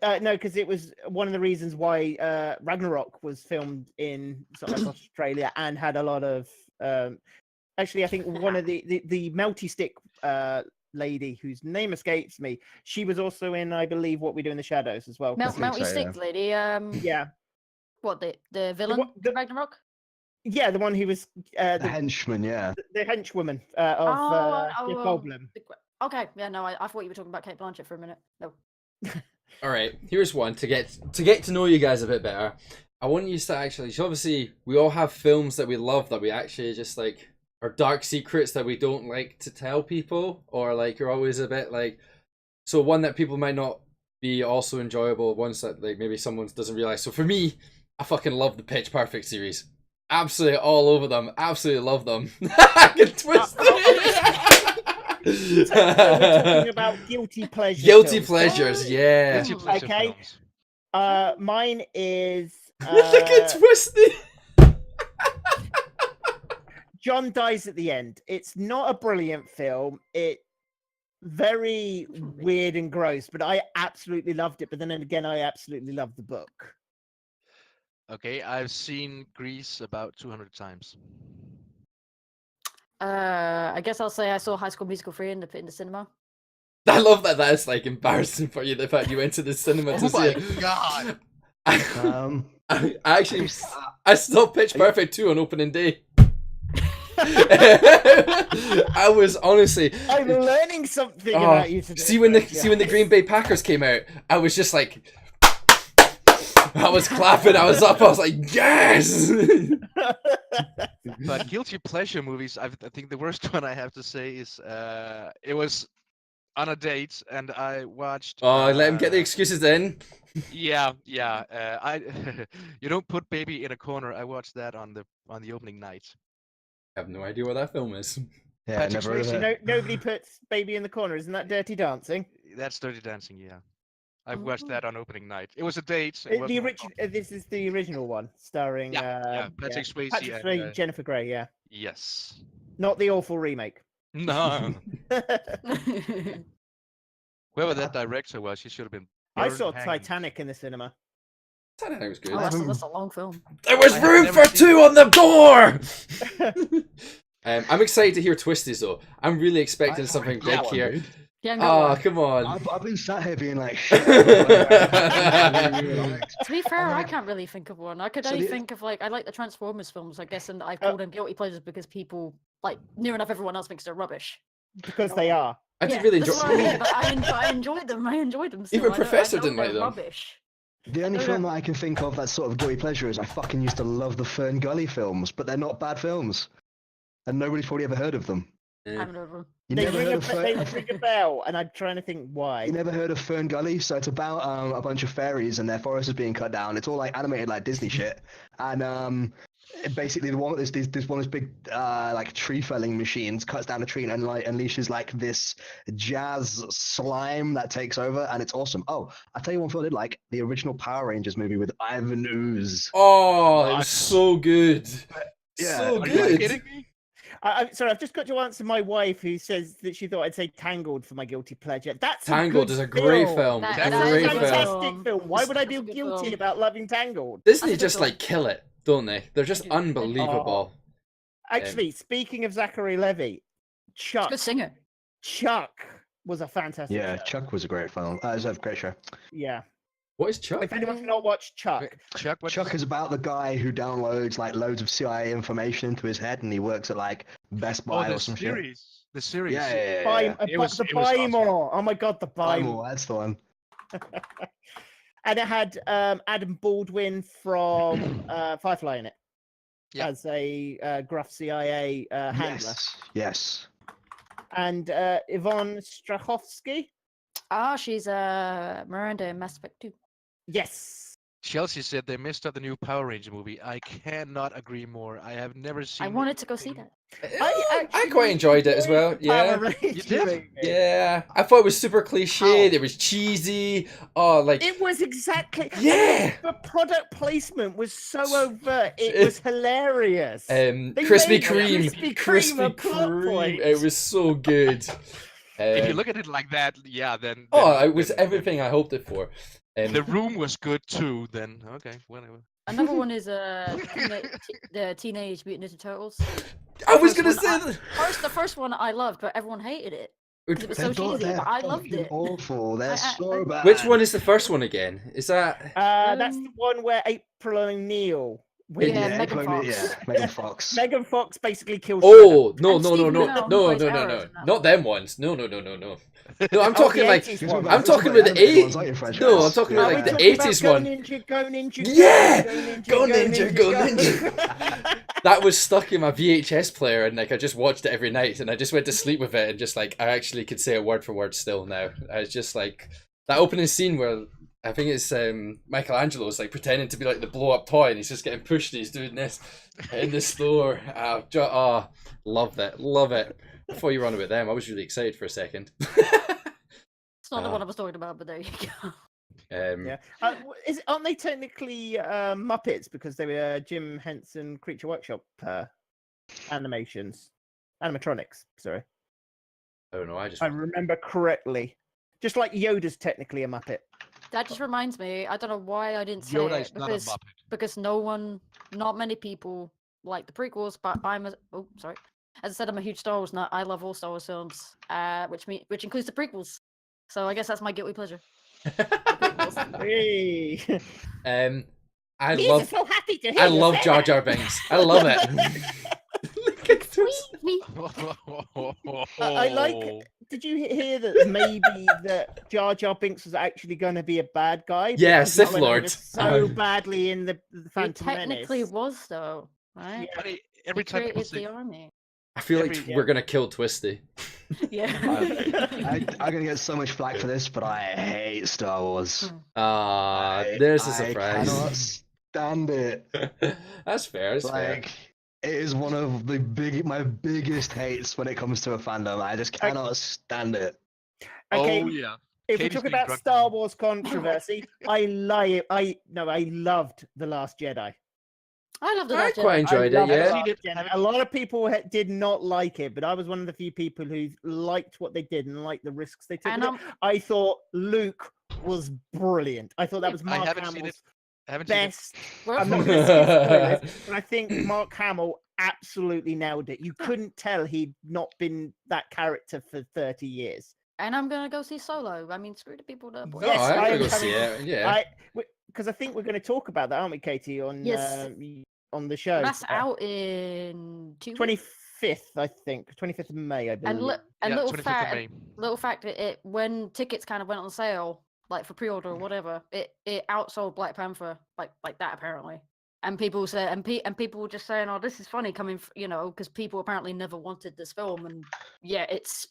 No, because it was one of the reasons why Ragnarok was filmed in sort of like Australia and had a lot of. Actually, I think one of the Melty Stick lady whose name escapes me. She was also in, I believe, What We Do in the Shadows as well. Mounty Stick lady. Yeah. What the villain? the- Ragnarok. Yeah, the one who was The the henchman, yeah. henchwoman of Jeff Goldblum. Okay, yeah, no, I thought you were talking about Kate Blanchett for a minute. No. All right, here's one to get to know you guys a bit better. I want you to actually. So obviously, we all have films that we love that we actually just like are dark secrets that we don't like to tell people, or like you're always a bit like. So one that people might not be also enjoyable. Ones that like maybe someone doesn't realize. So for me, I fucking love the Pitch Perfect series. Absolutely all over them. Absolutely love them. I can twist it. So we're talking about guilty pleasures. Guilty pleasures, yeah. Guilty pleasure Okay. films. Mine is Look at Twisty. John dies at the end. It's not a brilliant film. It's very weird and gross, but I absolutely loved it. But then again, I absolutely loved the book. Okay, I've seen Grease about 200 times. I guess I'll say I saw High School Musical 3 in the cinema. I love that that's like embarrassing for you, the fact you went to the cinema to Oh see my it. god! I actually I saw Pitch Perfect 2 on opening day. I was honestly I'm learning something about you today. see when the Green Bay Packers came out, I was just like I was clapping. I was up. I was like, yes. But guilty pleasure movies, I think the worst one I have to say is it was on a date and I watched. Oh, let him get the excuses in. Yeah. I you don't put Baby in a Corner. I watched that on the opening night. I have no idea what that film is. Yeah, Patrick never heard of Swayze. it. Nobody puts Baby in the Corner. Isn't that Dirty Dancing? That's Dirty Dancing. Yeah, I've watched Oh. that on opening night. It was a date. It The wasn't my original. This is the original one, starring Yeah, Patrick Swayze Patrick and, Swayze, Jennifer Grey. Yeah, yes. not the awful remake. No. Whoever Ah. that director was, he should have been. I burned saw hanged. Titanic in the cinema. Titanic was good. Oh, that's a long film. There was I have room never for seen two on the door. I'm excited to hear Twisties though. I'm really expecting I something already got big one, here. dude. Yeah, Oh, come on. I've been sat here being like, to be fair, I mean, can't really think of one. I could so only the- think of I like the Transformers films, I guess, and I've called them guilty pleasures because people near enough everyone else thinks they're rubbish. Because they are. I did Yeah, really that's enjoy. what I mean, but I enjoyed them. I enjoyed them. Still. Even I know Professor didn't like they're them. Rubbish. The only Oh, film yeah. that I can think of that's sort of guilty pleasure is I fucking used to love the Fern Gully films, but they're not bad films. And nobody's probably ever heard of them. I haven't heard of them. You They never ring, heard a, of they Fern... ring a bell, and I'm trying to think why. You never heard of Fern Gully? So it's about a bunch of fairies and their forest is being cut down. It's all like animated like Disney shit. And basically the one this one of these big like tree felling machines cuts down a tree and like unleashes like this jazz slime that takes over, and it's awesome. Oh, I'll tell you one film I did like, the original Power Rangers movie with Ivan Ooze. Oh, it What? was so good. Yeah, So Are you good. kidding me? I'm sorry, I've just got to answer my wife who says that she thought I'd say Tangled for my guilty pleasure. That's Tangled a good is a great film. That- It's a that That's is great a a film. fantastic film. Why would I That's be a good guilty film. about loving Tangled? Disney That's a good just film. like kill it, don't they? They're just They do. unbelievable. Actually, speaking of Zachary Levi, Chuck. Good singer. Chuck was a fantastic Yeah, show. Chuck was a great film. It was a great show. Yeah. What is Chuck? If anyone's not watched Chuck, Chuck, what Chuck is about the guy who downloads like loads of CIA information into his head, and he works at like Best Buy the or some shit. series. The series. Yeah. It was the awesome. Buy More. Oh my god, the Buy Bible, More. that's the one. And it had Adam Baldwin from Firefly in it Yeah. as a gruff CIA handler. Yes. And Yvonne Strahovski. Ah, she's Miranda in Mass Effect 2. Yes. Chelsea said they missed out the new Power Ranger movie. I cannot agree more. I have never seen. I wanted to go see that. I actually quite enjoyed it as well. Power Yeah. Rangers You did? movie. Yeah. I thought it was super cliched. It was cheesy. Oh, like It was exactly. yeah. The product placement was so overt. It was hilarious. They Krispy made Kreme. Krispy Kreme a plot point. It was so good. If you Um, look at it like that, yeah, then. oh, then- it was then- everything I hoped it for. The room was good too. Then okay, whatever. Another one is the Teenage Mutant Ninja Turtles. I was First gonna one, say I- that. The first one I loved, but everyone hated it. 'cause it was so They're cheesy, they're but I loved fucking it. awful. They're so bad. Which one is the first one again? Is that? That's the one where April O'Neil. With Yeah, Megan Chloe- Fox. Yeah, Megan Fox. Megan Fox basically kills. Oh no And no no Stephen no Amell, no who plays no no Arrows no in that not them ones. No. No, I'm Oh, talking the like 80s You're one. talking I'm talking about the animated ones, 80s. aren't you, French No, guys? I'm talking Are about we like the talking about 80s Go one. Ninja, Go Ninja, Yeah! Go Ninja, Go Go Ninja, Ninja, Go Go Ninja. That was stuck in my VHS player, and like I just watched it every night, and I just went to sleep with it, and just like I actually could say it word for word still now. I was just like that opening scene where I think it's Michelangelo's like pretending to be like the blow up toy, and he's just getting pushed, and he's doing this in the store. Love it. Before you run about them, I was really excited for a second. It's not the one I was talking about, but there you go. Yeah. Aren't they technically Muppets because they were Jim Henson Creature Workshop animatronics? Sorry, I don't know. if I remember correctly. Just like Yoda's technically a Muppet. That just reminds me. I don't know why I didn't say Yoda it is not a Muppet. because not many people like the prequels. But sorry. As I said, I'm a huge Star Wars nut. I love all Star Wars films, which includes the prequels. So I guess that's my guilty pleasure. Hey. I He's love so happy to hear I you love say Jar that. Jar Binks. I love it. Look at this. Me. I like did you hear that maybe that Jar Jar Binks was actually going to be a bad guy? Yeah, because he Sith went over Lord. so badly in the He Phantom technically Menace. was though, right? Yeah. Funny, He every time people created say, the army. I feel like Every- we're gonna kill Twisty. Yeah. I'm gonna get so much flack for this, but I hate Star Wars. Ah, there's a I cannot surprise. stand it. That's fair. That's fair. Like, it is one of my biggest hates when it comes to a fandom. I just cannot stand it. Okay, oh yeah. if we Katie's talk being about drunk Star now. Wars controversy, I loved The Last Jedi. I loved it. I quite I enjoyed it. loved The Yeah. Last Jedi. A lot of people did not like it, but I was one of the few people who liked what they did and liked the risks they took. And with it. I thought Luke was brilliant. I thought that was I Mark haven't seen it. Hamill's I haven't seen it. best. we're I'm not from- going to skip spoilers, but I think Mark Hamill absolutely nailed it. You couldn't tell he'd not been that character for 30 years. and I'm gonna go see Solo. I mean, screw the people that. Oh, Yes, I'm I gonna am go see coming- it. Yeah. Because I think we're going to talk about that, aren't we, Katie? Yes. On the show. That's out in 2 weeks. 25th, I think. 25th of May, I believe. And look, and Yeah, little 25th of fact, May. little fact, it when tickets kind of went on sale, like for pre-order or whatever, it outsold Black Panther like that apparently. And people say, and people were just saying, "Oh, this is funny coming, because people apparently never wanted this film." And yeah, it's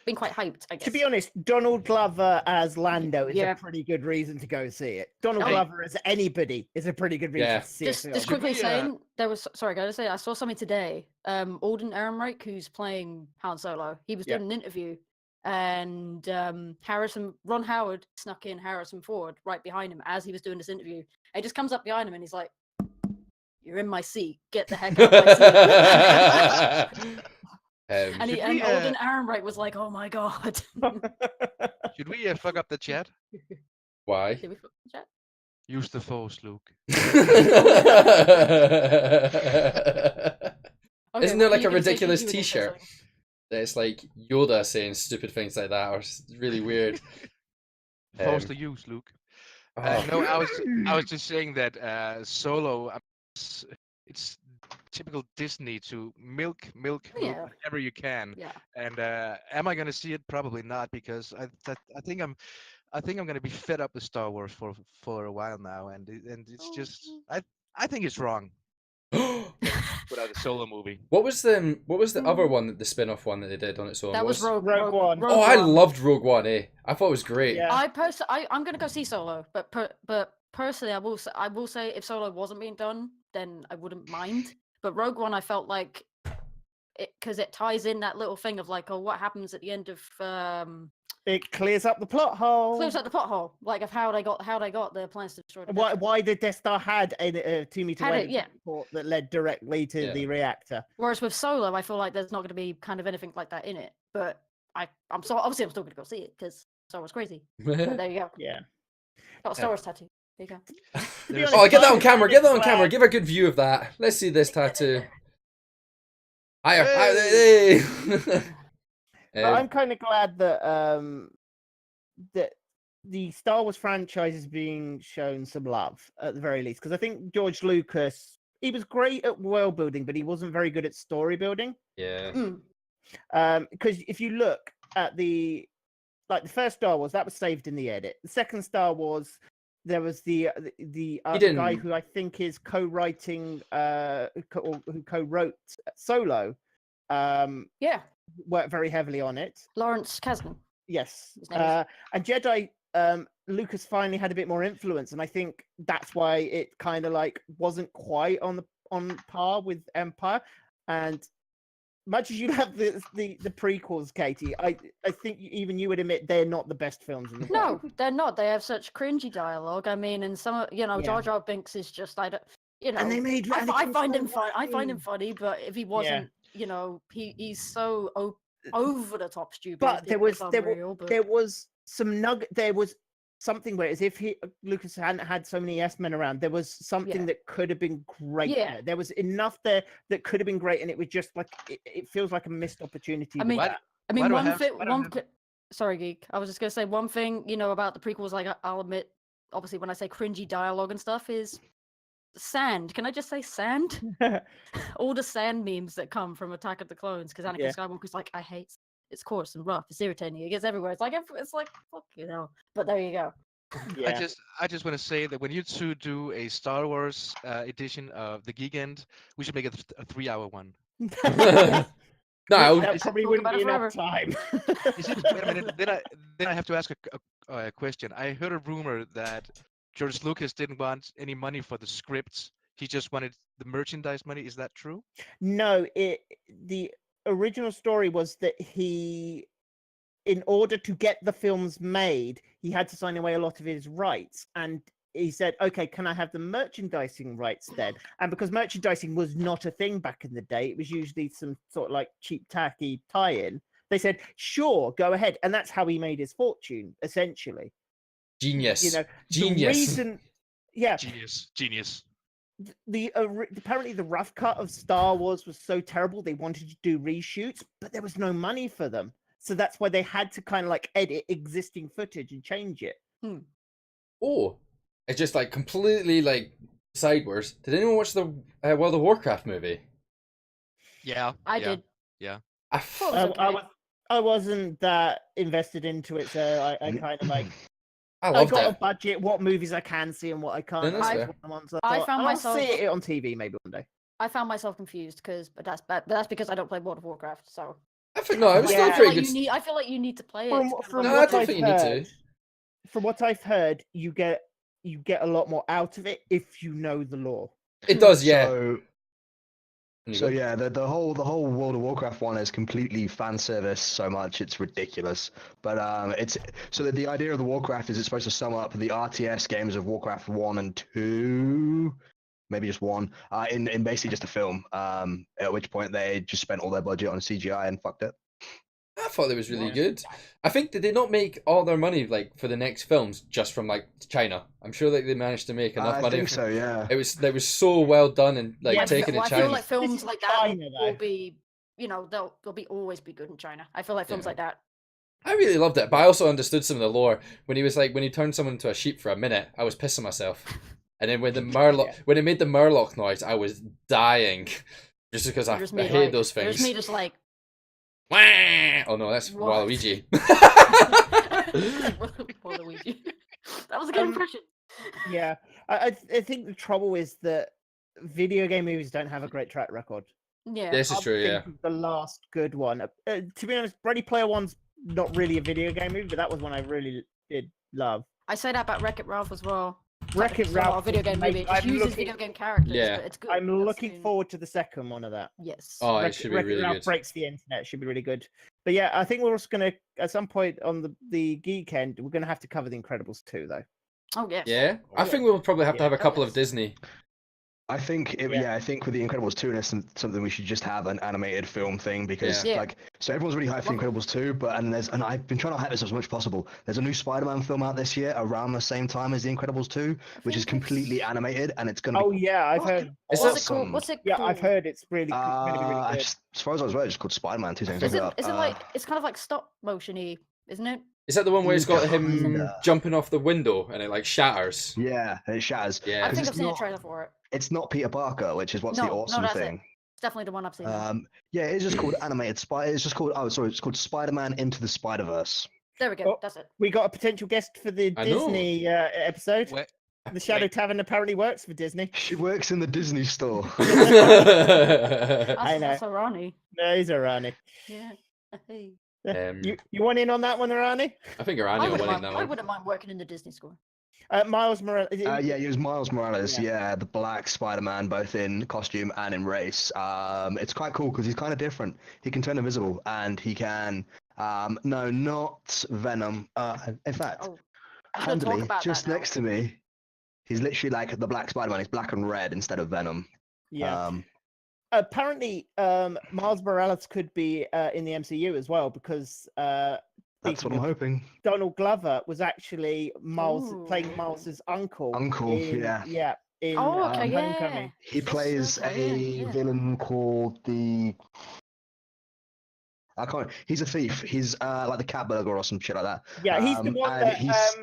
been quite hyped, I guess. To be honest, Donald Glover as Lando is Yeah. a pretty good reason to go see it. Donald Hey. Glover as anybody is a pretty good reason Yeah. to see just it. just Should quickly we, saying, there was sorry, gotta say, I saw something today. Alden Ehrenreich, who's playing Han Solo, he was Yeah. doing an interview, and Ron Howard snuck in Harrison Ford right behind him as he was doing this interview. And he just comes up behind him and he's like, "You're in my seat. Get the heck out of my seat." And Should we, Alden Ehrenreich was like, "Oh my god." Should we fuck up the chat? Why? Did we fuck the chat? Use the force, Luke. Okay, Isn't there what like were a you gonna say? ridiculous You were gonna say T-shirt? It's like Yoda saying stupid things like that, or really weird. Force Um, to use, Luke. Oh. No, I was just saying that Solo, it's typical Disney to milk Yeah. whenever you can. Yeah. And am I gonna see it? Probably not, because I think I'm gonna be fed up with Star Wars for a while now, and it's just I think it's wrong without a Solo movie. What was the other one, the spin-off one that they did on its own? That What was Rogue One. Oh, I One. loved Rogue One. I thought it was great. Yeah. I'm gonna go see Solo, but personally, I will say if Solo wasn't being done, then I wouldn't mind. But Rogue One, I felt like because it ties in that little thing of like, oh, what happens at the end of It clears up the plot hole. clears up the plot hole, like of how they got their plans to destroy the Death Star. Why the Death Star had a 2 meter Had it, wave yeah. port that led directly to Yeah. the reactor. Whereas with Solo, I feel like there's not going to be kind of anything like that in it. But I'm still obviously still going to go see it because Star Wars crazy. But there you go. Yeah. Got a Star Wars tattoo. There you go. To be There's- honest, Oh, get that I'm on camera. kind Get of that on camera. glad- Give a good view of that. Let's see this tattoo. Higher. Hey! Hey. But I'm kind of glad that the Star Wars franchise is being shown some love at the very least, because I think George Lucas, he was great at world building, but he wasn't very good at story building. Yeah. Because if you look at the first Star Wars, that was saved in the edit. The second Star Wars, there was the guy didn't- who I think is co-writing who co-wrote Solo. Yeah, Worked very heavily on it. Lawrence Kasdan. Yes. His name is. And Jedi, Lucas finally had a bit more influence, and I think that's why it kind of like wasn't quite on par with Empire. And much as you have the prequels, Katie, I think even you would admit they're not the best films in the world. No, they're not. They have such cringy dialogue. I mean, and some, Yeah. Jar Jar Binks is just, I don't, And they made I Anakin find so him fun. I find him funny. funny, but if he wasn't, he's so over the top stupid. But there was unreal, but... there was some there was something where, as if Lucas hadn't had so many yes men around, there was something Yeah. that could have been great. Yeah. There was enough there that could have been great, and it was just like it feels like a missed opportunity. I with mean, that. I mean, Why do I one have- thing, why do I have- sorry, Geek. I was just gonna say one thing, about the prequels. Like, I'll admit, obviously, when I say cringy dialogue and stuff, is sand. Can I just say sand? All the sand memes that come from Attack of the Clones, because Anakin Yeah. Skywalker's like, I hate. it's coarse and rough. It's irritating. It gets everywhere. It's like fuck you know. But there you go. Yeah. I just want to say that when you two do a Star Wars edition of the Geekend, we should make it a 3-hour one. No, That probably Talk wouldn't about be it enough forever. time. Is it? Wait a minute. Then I have to ask a question. I heard a rumor that George Lucas didn't want any money for the scripts. He just wanted the merchandise money. Is that true? No, the original story was that he, in order to get the films made, he had to sign away a lot of his rights, and he said, "Okay, can I have the merchandising rights then?" And because merchandising was not a thing back in the day, it was usually some sort of like cheap, tacky tie-in. They said, "Sure, go ahead," and that's how he made his fortune, essentially. genius. You know, Genius. the reason, yeah, Genius. apparently the rough cut of Star Wars was so terrible they wanted to do reshoots, but there was no money for them, so that's why they had to kind of like edit existing footage and change it. Oh, it's just like completely like sideways. Did anyone watch the World of Warcraft movie? Yeah. I did. I Thought it was okay. I wasn't that invested into it, so I kind of like I I loved got a it. budget, what movies I can see and what I can't. Yeah, that's see. fair. Ones I thought, found I'll myself- see it on TV maybe one day. I found myself confused but that's because I don't play World of Warcraft. So I think no, it was Yeah. still I a feel pretty like good. I feel like you need to play it. From, to kind of from No, I what don't I've think you need to. heard, from what I've heard, you get a lot more out of it if you know the lore. It does, yeah. So yeah, the whole World of Warcraft one is completely fan service so much it's ridiculous. But it's so that the idea of the Warcraft is it's supposed to sum up the RTS games of Warcraft 1 and 2, maybe just 1, in basically just a film. At which point they just spent all their budget on CGI and fucked it. I thought it was really Yeah. good. I think did they not make all their money like for the next films just from like China? I'm sure like they managed to make enough I money. think so, yeah. It was so well done and like Yeah, taken well, in I China. feel like films is like that China, will though. be, they'll always be good in China. I feel like films Yeah. like that. I really loved it, but I also understood some of the lore. When he turned someone into a sheep for a minute, I was pissing myself. And then when when it made the Murloc noise, I was dying, just because I There's me, hate like- those There's things. me just like Wah! Oh no, that's What? Waluigi. Waluigi. That was a good impression. Yeah, I think the trouble is that video game movies don't have a great track record. Yeah. This is I'll true, yeah. think of the last good one. To be honest, Ready Player One's not really a video game movie, but that was one I really did love. I say that about Wreck-It Ralph as well. Wreck-It It's not Ralph a video is game movie. It just I'm uses looking- video game characters, Yeah. but it's good. I'm That's looking the- forward to the second one of that. Yes. Oh, it Wreck-It should be really Ralph good. breaks the internet. It should be really good. But yeah, I think we're also gonna at some point on the Geekend we're gonna have to cover The Incredibles 2 though. Oh yes. Yeah, I Yeah. think we'll probably have to Yeah. have a couple of yes. Disney. I think Yeah. I think with the Incredibles 2 it's something we should just have an animated film thing because Yeah. like so everyone's really hyped for Love it. Incredibles 2, but and I've been trying to hype this as much as possible. There's a new Spider-Man film out this year around the same time as the Incredibles 2, which is think it's- completely animated and it's gonna Oh be yeah, I've heard. Is What's that it called? awesome. What's it Yeah, called? I've heard it's really gonna be really good. as far as I was aware, it's called Spider-Man 2 seconds. Is it? Look Is it up. like? It's kind of like stop motiony, isn't it? Is that the one where it's got him Kinda. jumping off the window and it like shatters? Yeah, and it shatters. Yeah. I think it's I've seen a not- trailer for it. It's not Peter Parker, which is what's the No, awesome that's it. thing. It's definitely the one I've seen. Yeah, it's just called animated Spider. It's just called it's called Spider-Man Into the Spider-Verse. There we go. Oh. That's it. We got a potential guest for the I know. Disney episode. Wait, The Shadow wait. Tavern apparently works for Disney. She works in the Disney store. I know. That's Arani. No, he's Arani. Yeah. Hey. You want in on that one, Arani? I think Arani I will wouldn't win mind. that I one. wouldn't mind working in the Disney store. Miles Morales. Yeah, it was Miles Morales. Yeah. Yeah, the Black Spider-Man, both in costume and in race. It's quite cool because he's kind of different. He can turn invisible, and he can. No, not Venom. In fact, Oh, I was gonna talk handily, about just that now. next to me, he's literally like the Black Spider-Man. He's black and red instead of Venom. Yeah. Apparently, Miles Morales could be in the MCU as well because That's what speaking I'm of, hoping. Donald Glover was actually playing Ooh. Miles's uncle. Uncle, yeah. Yeah. In Oh, okay, yeah. Homecoming. He plays Okay, a yeah. villain called the. I can't. He's a thief. He's like the cat burglar or some shit like that. Yeah, he's the one and that he's-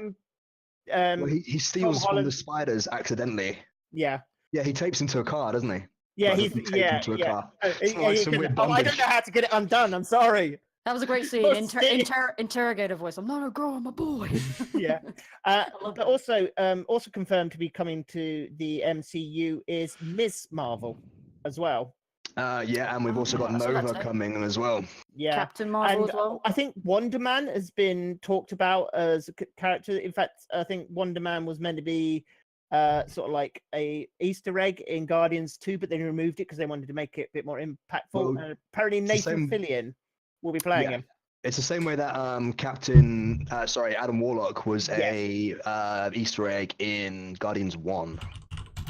um Well, he steals one of the Holland- spiders accidentally. yeah. Yeah, he tapes into a car, doesn't he? Yeah, Like, he's doesn't tape yeah, into a yeah. car. Oh, It's like some weird I don't bondage. know how to get it undone. I'm sorry. That was a great scene. What's this? Interrogator voice. I'm not a girl, I'm a boy. Yeah. love But that. also confirmed to be coming to the MCU is Ms. Marvel as well. Yeah, and we've also got I saw that Nova too. coming as well. Yeah. Captain Marvel And as well. I think Wonder Man has been talked about as a character. In fact, I think Wonder Man was meant to be sort of like a Easter egg in Guardians 2, but they removed it because they wanted to make it a bit more impactful. Well, And apparently it's the Nathan same- Fillion will be playing Yeah. him. It's the same way that Adam Warlock was Yes. a Easter egg in Guardians 1.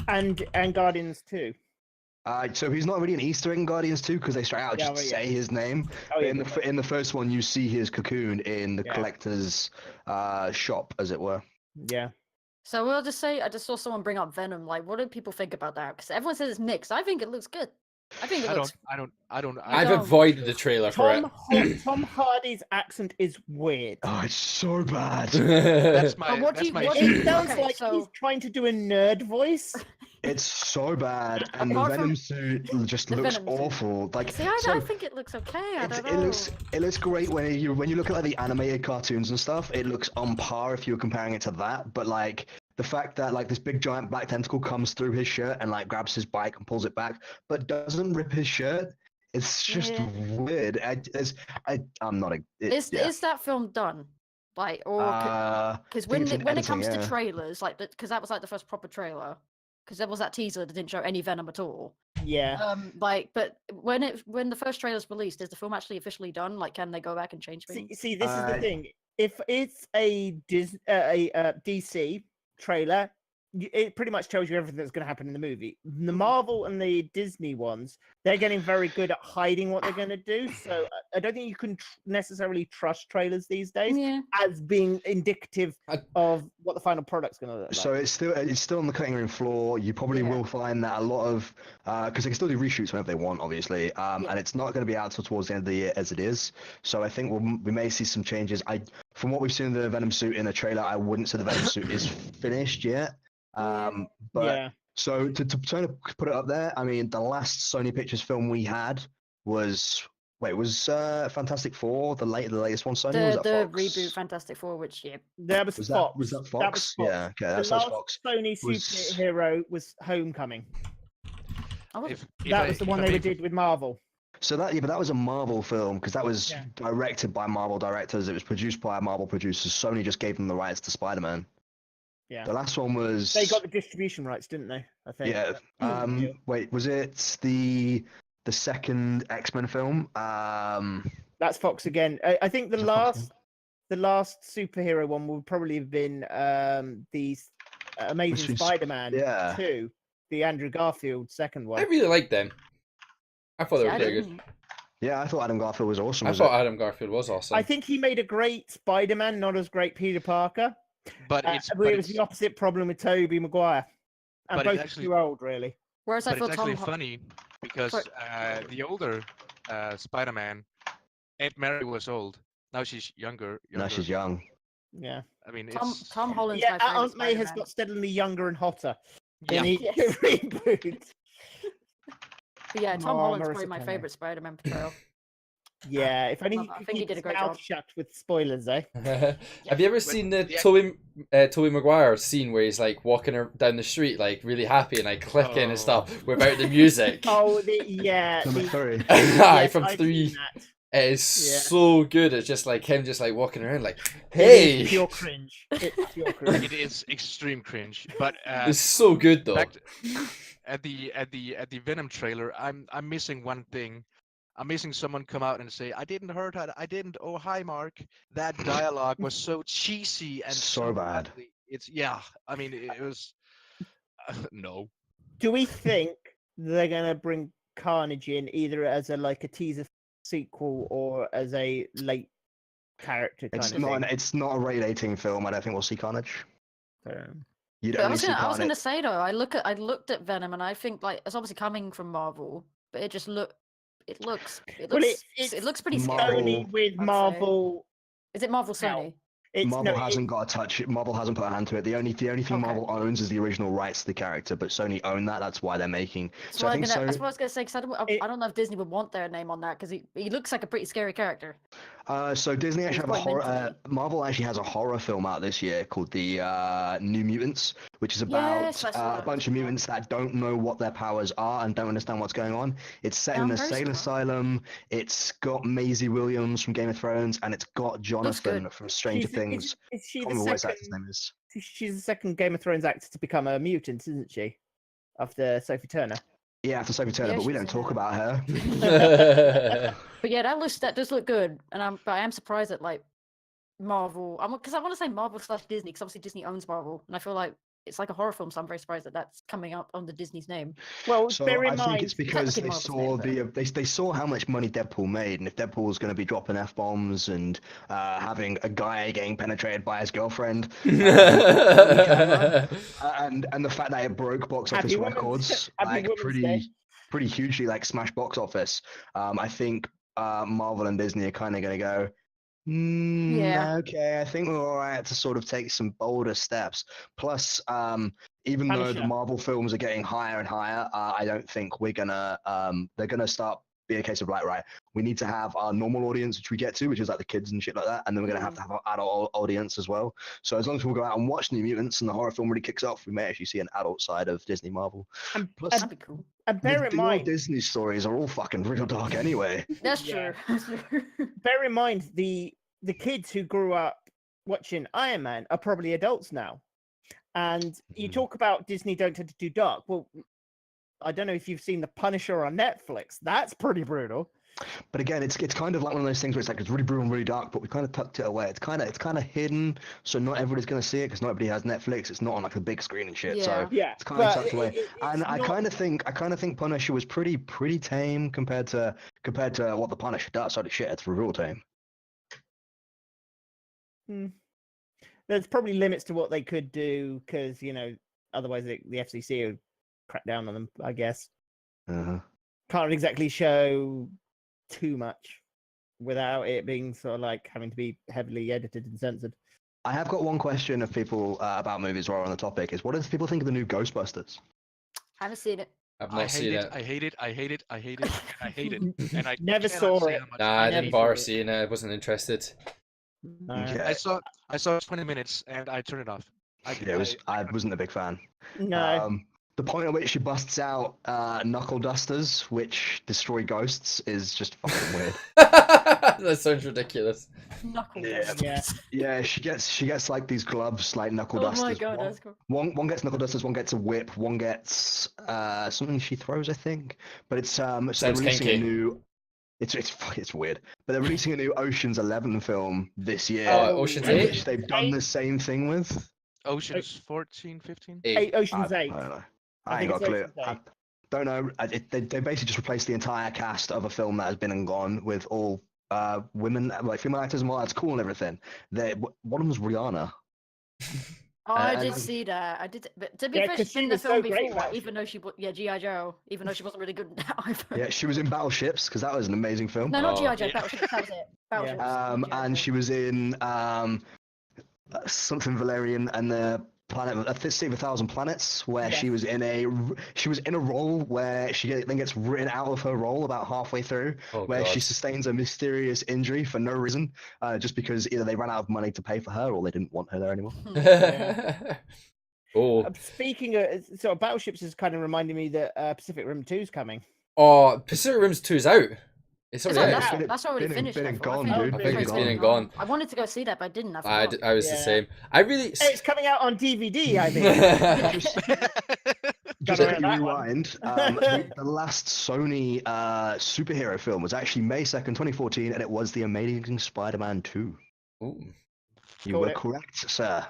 And Guardians 2. So he's not really an Easter egg in Guardians 2 because they straight out Yeah, just well, yeah. say his name. Oh, But yeah, in good point. the first one, you see his cocoon in the Yeah. collector's shop, as it were. Yeah. So we'll just say I just saw someone bring up Venom. Like, what do people think about that? Because everyone says it's mixed. I think it looks good. I think it looks. I've don't- avoided the trailer for Tom Hardy's accent is weird. Oh, it's so bad. it. what do you- what do It you- sounds okay, like so- he's trying to do a nerd voice. It's so bad, and the Apart from- Venom suit just The looks Venom suit. awful. Like, See, I so think it looks okay. I it's- don't know. it looks great when you look at like the animated cartoons and stuff. It looks on par if you were comparing it to that. But like the fact that like this big giant black tentacle comes through his shirt and like grabs his bike and pulls it back, but doesn't rip his shirt. It's just Yeah. weird. I'm not a. Is that film done? Like, or because think it's when in it editing, comes to yeah. trailers, like, because that was like the first proper trailer. Because there was that teaser that didn't show any Venom at all. Yeah. But when the first trailer's released, is the film actually officially done? Like, can they go back and change things? See, this is the thing. If it's a DC trailer, it pretty much tells you everything that's going to happen in the movie. The Marvel and the Disney ones, they're getting very good at hiding what they're going to do. So I don't think you can necessarily trust trailers these days Yeah. as being indicative of what the final product's going to look like. So it's still on the cutting room floor. You probably will find that a lot of because they can still do reshoots whenever they want, obviously, and it's not going to be out till towards the end of the year as it is. So I think we may see some changes. From what we've seen in the Venom suit in the trailer, I wouldn't say the Venom suit is finished yet. But so to try to put it up there, I mean, the last Sony Pictures film we had was Fantastic Four the latest one. Sony was that The Fox? reboot Fantastic Four, which That was Fox. Was that Fox? That was Fox. Yeah, okay, The that's last Fox. Sony superhero was Homecoming. That was the one they did with Marvel. So but that was a Marvel film because that was directed by Marvel directors. It was produced by Marvel producers. Sony just gave them the rights to Spider-Man. Yeah. The last one was. They got the distribution rights, didn't they? I think. Yeah. Wait, was it the second X-Men film? That's Fox again. I think the last superhero one would probably have been the Amazing Spider-Man 2, the Andrew Garfield second one. I really liked them. I thought they were pretty good. Yeah, I thought Adam Garfield was awesome. I thought Adam Garfield was awesome. I think he made a great Spider-Man, not as great Peter Parker. But it was the opposite problem with Tobey Maguire. And both actually, too old, really. Whereas I thought it's actually funny because the older Spider-Man, Aunt Mary was old. Now she's younger. Now she's young. Yeah. I mean, Tom Holland's my favorite Aunt May has got steadily younger and hotter. Yeah. Reboot. Yeah, Tom Holland's probably my favorite Spider-Man portrayal. Yeah, if only I think he did a great job. Shut with spoilers, eh? Have you ever seen the Tobey Maguire scene where he's like walking down the street like really happy and like clicking and stuff without the music? From 3. From 3. It is so good. It's just like him just like walking around like, hey. It's pure cringe. It's pure cringe. It is extreme cringe, but it's so good though. At the Venom trailer, I'm missing one thing. I'm missing someone come out and say, "I didn't hurt her. I didn't." Oh, hi, Mark. That dialogue was so cheesy and so bad. Ugly. I mean, it was no. Do we think they're gonna bring Carnage in either as a teaser sequel or as a late character? It's not a rated 18 film. I don't think we'll see Carnage. I was gonna say though, I looked at Venom and I think like it's obviously coming from Marvel, but it looks pretty Marvel, scary. Sony with Marvel. Is it Marvel Sony? Marvel hasn't got a touch. Marvel hasn't put a hand to it. The only thing Okay. Marvel owns is the original rights to the character, but Sony own that. That's why they're making. That's what I was gonna say, because I don't know if Disney would want their name on that, because he looks like a pretty scary character. So Disney actually have a quite meant horror. to Marvel actually has a horror film out this year called the New Mutants, which is about Yes, I saw a that. bunch of mutants that don't know what their powers are and don't understand what's going on. It's set Yeah, in I'm a very sane surprised. asylum. It's got Maisie Williams from Game of Thrones, and it's got Jonathan good. from Stranger Things. Is she I the can't remember what his actor's second? name is. She's the second Game of Thrones actor to become a mutant, isn't she? After Sophie Turner. Yeah, after Sophie Turner, Yeah, but we she's don't in talk a- about her. But yeah, that does look good, and I am surprised that like Marvel. Because I want to say Marvel/Disney, because obviously Disney owns Marvel, and I feel like it's like a horror film, so I'm very surprised that that's coming up under Disney's name. Well, So bear in I think mind, it's because technically they Marvel's saw name, they saw how much money Deadpool made, and if Deadpool was going to be dropping f-bombs and having a guy getting penetrated by his girlfriend, and the fact that it broke box office Happy Women's- records Happy like Women's Day. pretty hugely, like smash box office. I think Marvel and Disney are kind of going to go. Yeah. Okay, I think we're all right to sort of take some bolder steps. Plus, even though the Punisher. Marvel films are getting higher and higher, I don't think we're gonna they're gonna start be a case of like, right, we need to have our normal audience, which we get to, which is like the kids and shit like that, and then we're gonna have to have our adult audience as well. So as long as people go out and watch New Mutants and the horror film really kicks off, we may actually see an adult side of Disney Marvel. And, Plus, That'd be cool. and bear in the old mind, Disney stories are all fucking real dark anyway. That's Yeah. true. bear in mind the kids who grew up watching Iron Man are probably adults now. And you Mhm. talk about Disney don't tend to do dark. Well, I don't know if you've seen The Punisher on Netflix. That's pretty brutal. But again, it's kind of like one of those things where it's like it's really brutal and really dark, but we kind of tucked it away. It's kind of hidden, so not everybody's gonna see it because not everybody has Netflix. It's not on like a big screen and shit. Yeah. So Yeah, it's kind of but tucked away. And it's I not- kind of think Punisher was pretty tame compared to what the Punisher does. Holy shit, it's real tame. there's probably limits to what they could do because otherwise the FCC would crack down on them. I guess Uh-huh. can't exactly show too much without it being sort of like having to be heavily edited and censored. I have got one question of people about movies while we're on the topic. Is what do people think of the new Ghostbusters? I haven't seen it. I've I not seen hate it. it. I hate it. I hate it. I hate it. And I hate it. And I Never cannot saw say it. how much Nah, I I never didn't hate bother saw it. seeing it. I wasn't interested. Yeah. I saw 20 minutes and I turned it off. I wasn't a big fan. No. The point at which she busts out knuckle dusters, which destroy ghosts, is just fucking weird. That sounds ridiculous. Knuckle Yeah. dusters. Yeah, she gets like these gloves, like knuckle Oh dusters. my god, that's cool. One gets knuckle dusters, one gets a whip, one gets something she throws, I think. But it's so they're Sounds releasing kinky. a new. It's weird, but they're releasing a new Ocean's 11 film this year, Oh, Ocean's in 8? which they've done the same thing with. Ocean's 14, 15? 8. Ocean's I 8. don't know. I I ain't think got a it's clue. Ocean's 8. I don't know. They basically just replaced the entire cast of a film that has been and gone with all women, like female actors and all. That's cool and everything. One of them was Rihanna. Oh, I and- did see that. I did, but to be Yeah, fair, 'cause she's been she in the was so film great in before, that even though G.I. Joe, even though she wasn't really good in that either. Yeah, she was in Battleships because that was an amazing film. No, not Oh. G.I. Joe. Yeah. Battleships, that was it. Battleships. not G.I. And Joe. she was in something Valerian and the planet, City of a Thousand Planets, where Yeah. she was in a role where she then gets written out of her role about halfway through, Oh, where she God. sustains a mysterious injury for no reason, just because either they ran out of money to pay for her or they didn't want her there anymore. Oh. Speaking of, so Battleships is kind of reminding me that Pacific Rim 2 is coming. Oh, Pacific Rim's 2's out. It's It's already not out. out. That's already been finished. I and thought. gone, dude. I think it's been been and gone. I wanted to go see that, but I didn't. I I, forgot. I was the Yeah. same. I really. It's coming out on DVD, I think. Just Gotta quickly rent that one. rewind. The last Sony superhero film was actually May 2nd, 2014, and it was The Amazing Spider-Man 2. Ooh. You Called were it. correct, sir.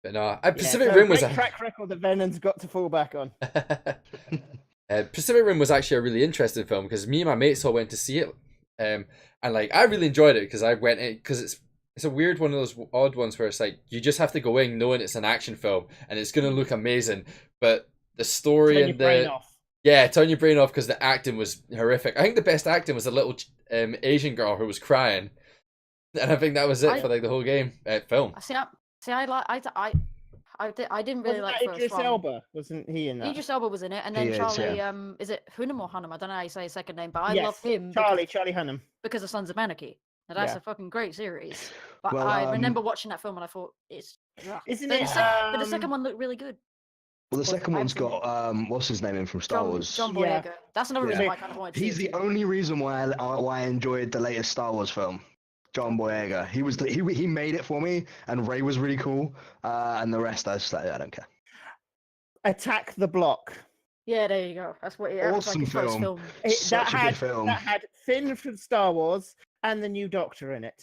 But no, Yeah, Pacific so Rim was great a track record that Venon's got to fall back on. Pacific Rim was actually a really interesting film because me and my mates all went to see it, and like I really enjoyed it because I went in because it's a weird one of those odd ones where it's like you just have to go in knowing it's an action film and it's gonna look amazing, but the story Turn and your brain the off. yeah, turn your brain off because the acting was horrific. I think the best acting was the little Asian girl who was crying. And I think that was it I- for like the whole game film. I didn't really Wasn't like that the first Idris one. Elba? Wasn't he in that? Idris Elba was in it, and He then is, Charlie. yeah. Is it Hunnam or Hunnam? I don't know how you say his second name, but I Yes, love him Charlie Hunnam. because of Sons of Anarchy. Now that's Yeah. a fucking great series. But Well, I remember watching that film and I thought it's. Isn't But it? the second one looked really good. Well, the second I one's haven't seen got what's his name in from Star Wars. John Yeah. Boyega. That's another Yeah. reason why I kind of wanted to see He's it the too. only reason why I enjoyed the latest Star Wars film. John Boyega. He made it for me, and Ray was really cool. And the rest, I was just like, I don't care. Attack the Block. Yeah, there you go. That's what. Yeah, Awesome like his first film. film. Such a good film. That had Finn from Star Wars and the new Doctor in it.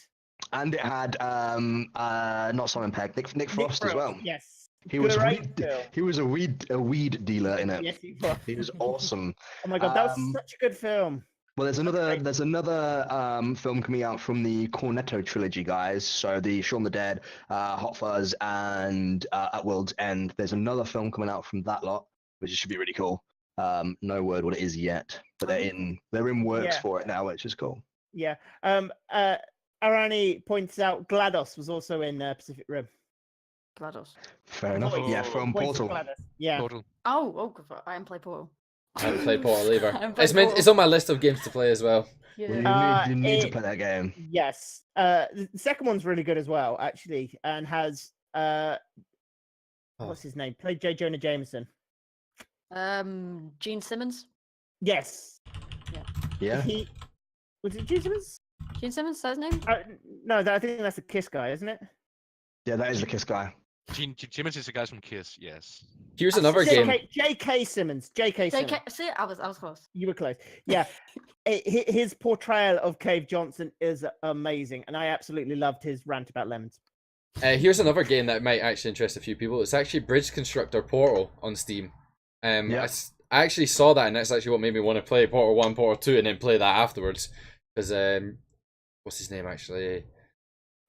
And it had not Simon Pegg, Nick Frost as well. Yes. He was Great film. he was a weed dealer in it. Yes, he was. He was awesome. Oh my god, that was Um, such a good film. Well, there's another film coming out from the Cornetto trilogy, guys. So the Shaun the Dead, Hot Fuzz, and At World's End. There's another film coming out from that lot, which should be really cool. No word what it is yet, but they're in works Yeah. for it now, which is cool. Yeah. Arani points out GLaDOS was also in Pacific Rim. GLaDOS. Fair enough. Oh. Yeah, from Voice of Portal. GLaDOS. Yeah. Total. Oh, good for- I haven't played Portal. I haven't played Portal either. I haven't played It's on my list of games to play as well. Yeah. You need to it- play that game. Yes. The second one's really good as well, actually, and has what's his name? Played J. Jonah Jameson. Gene Simmons. Yes. Yeah. He was it Gene Simmons? Gene Simmons, is that his name? No, I think that's the Kiss guy, isn't it? Yeah, that is the Kiss guy. Gene Simmons is the guys from Kiss. Yes. Here's another game. J.K. Simmons. J.K. Simmons. JK, see, I was close. You were close. Yeah. His portrayal of Cave Johnson is amazing, and I absolutely loved his rant about lemons. Here's another game that might actually interest a few people. It's actually Bridge Constructor Portal on Steam. Yeah. I actually saw that, and that's actually what made me want to play Portal 1, Portal 2, and then play that afterwards. Because, what's his name actually?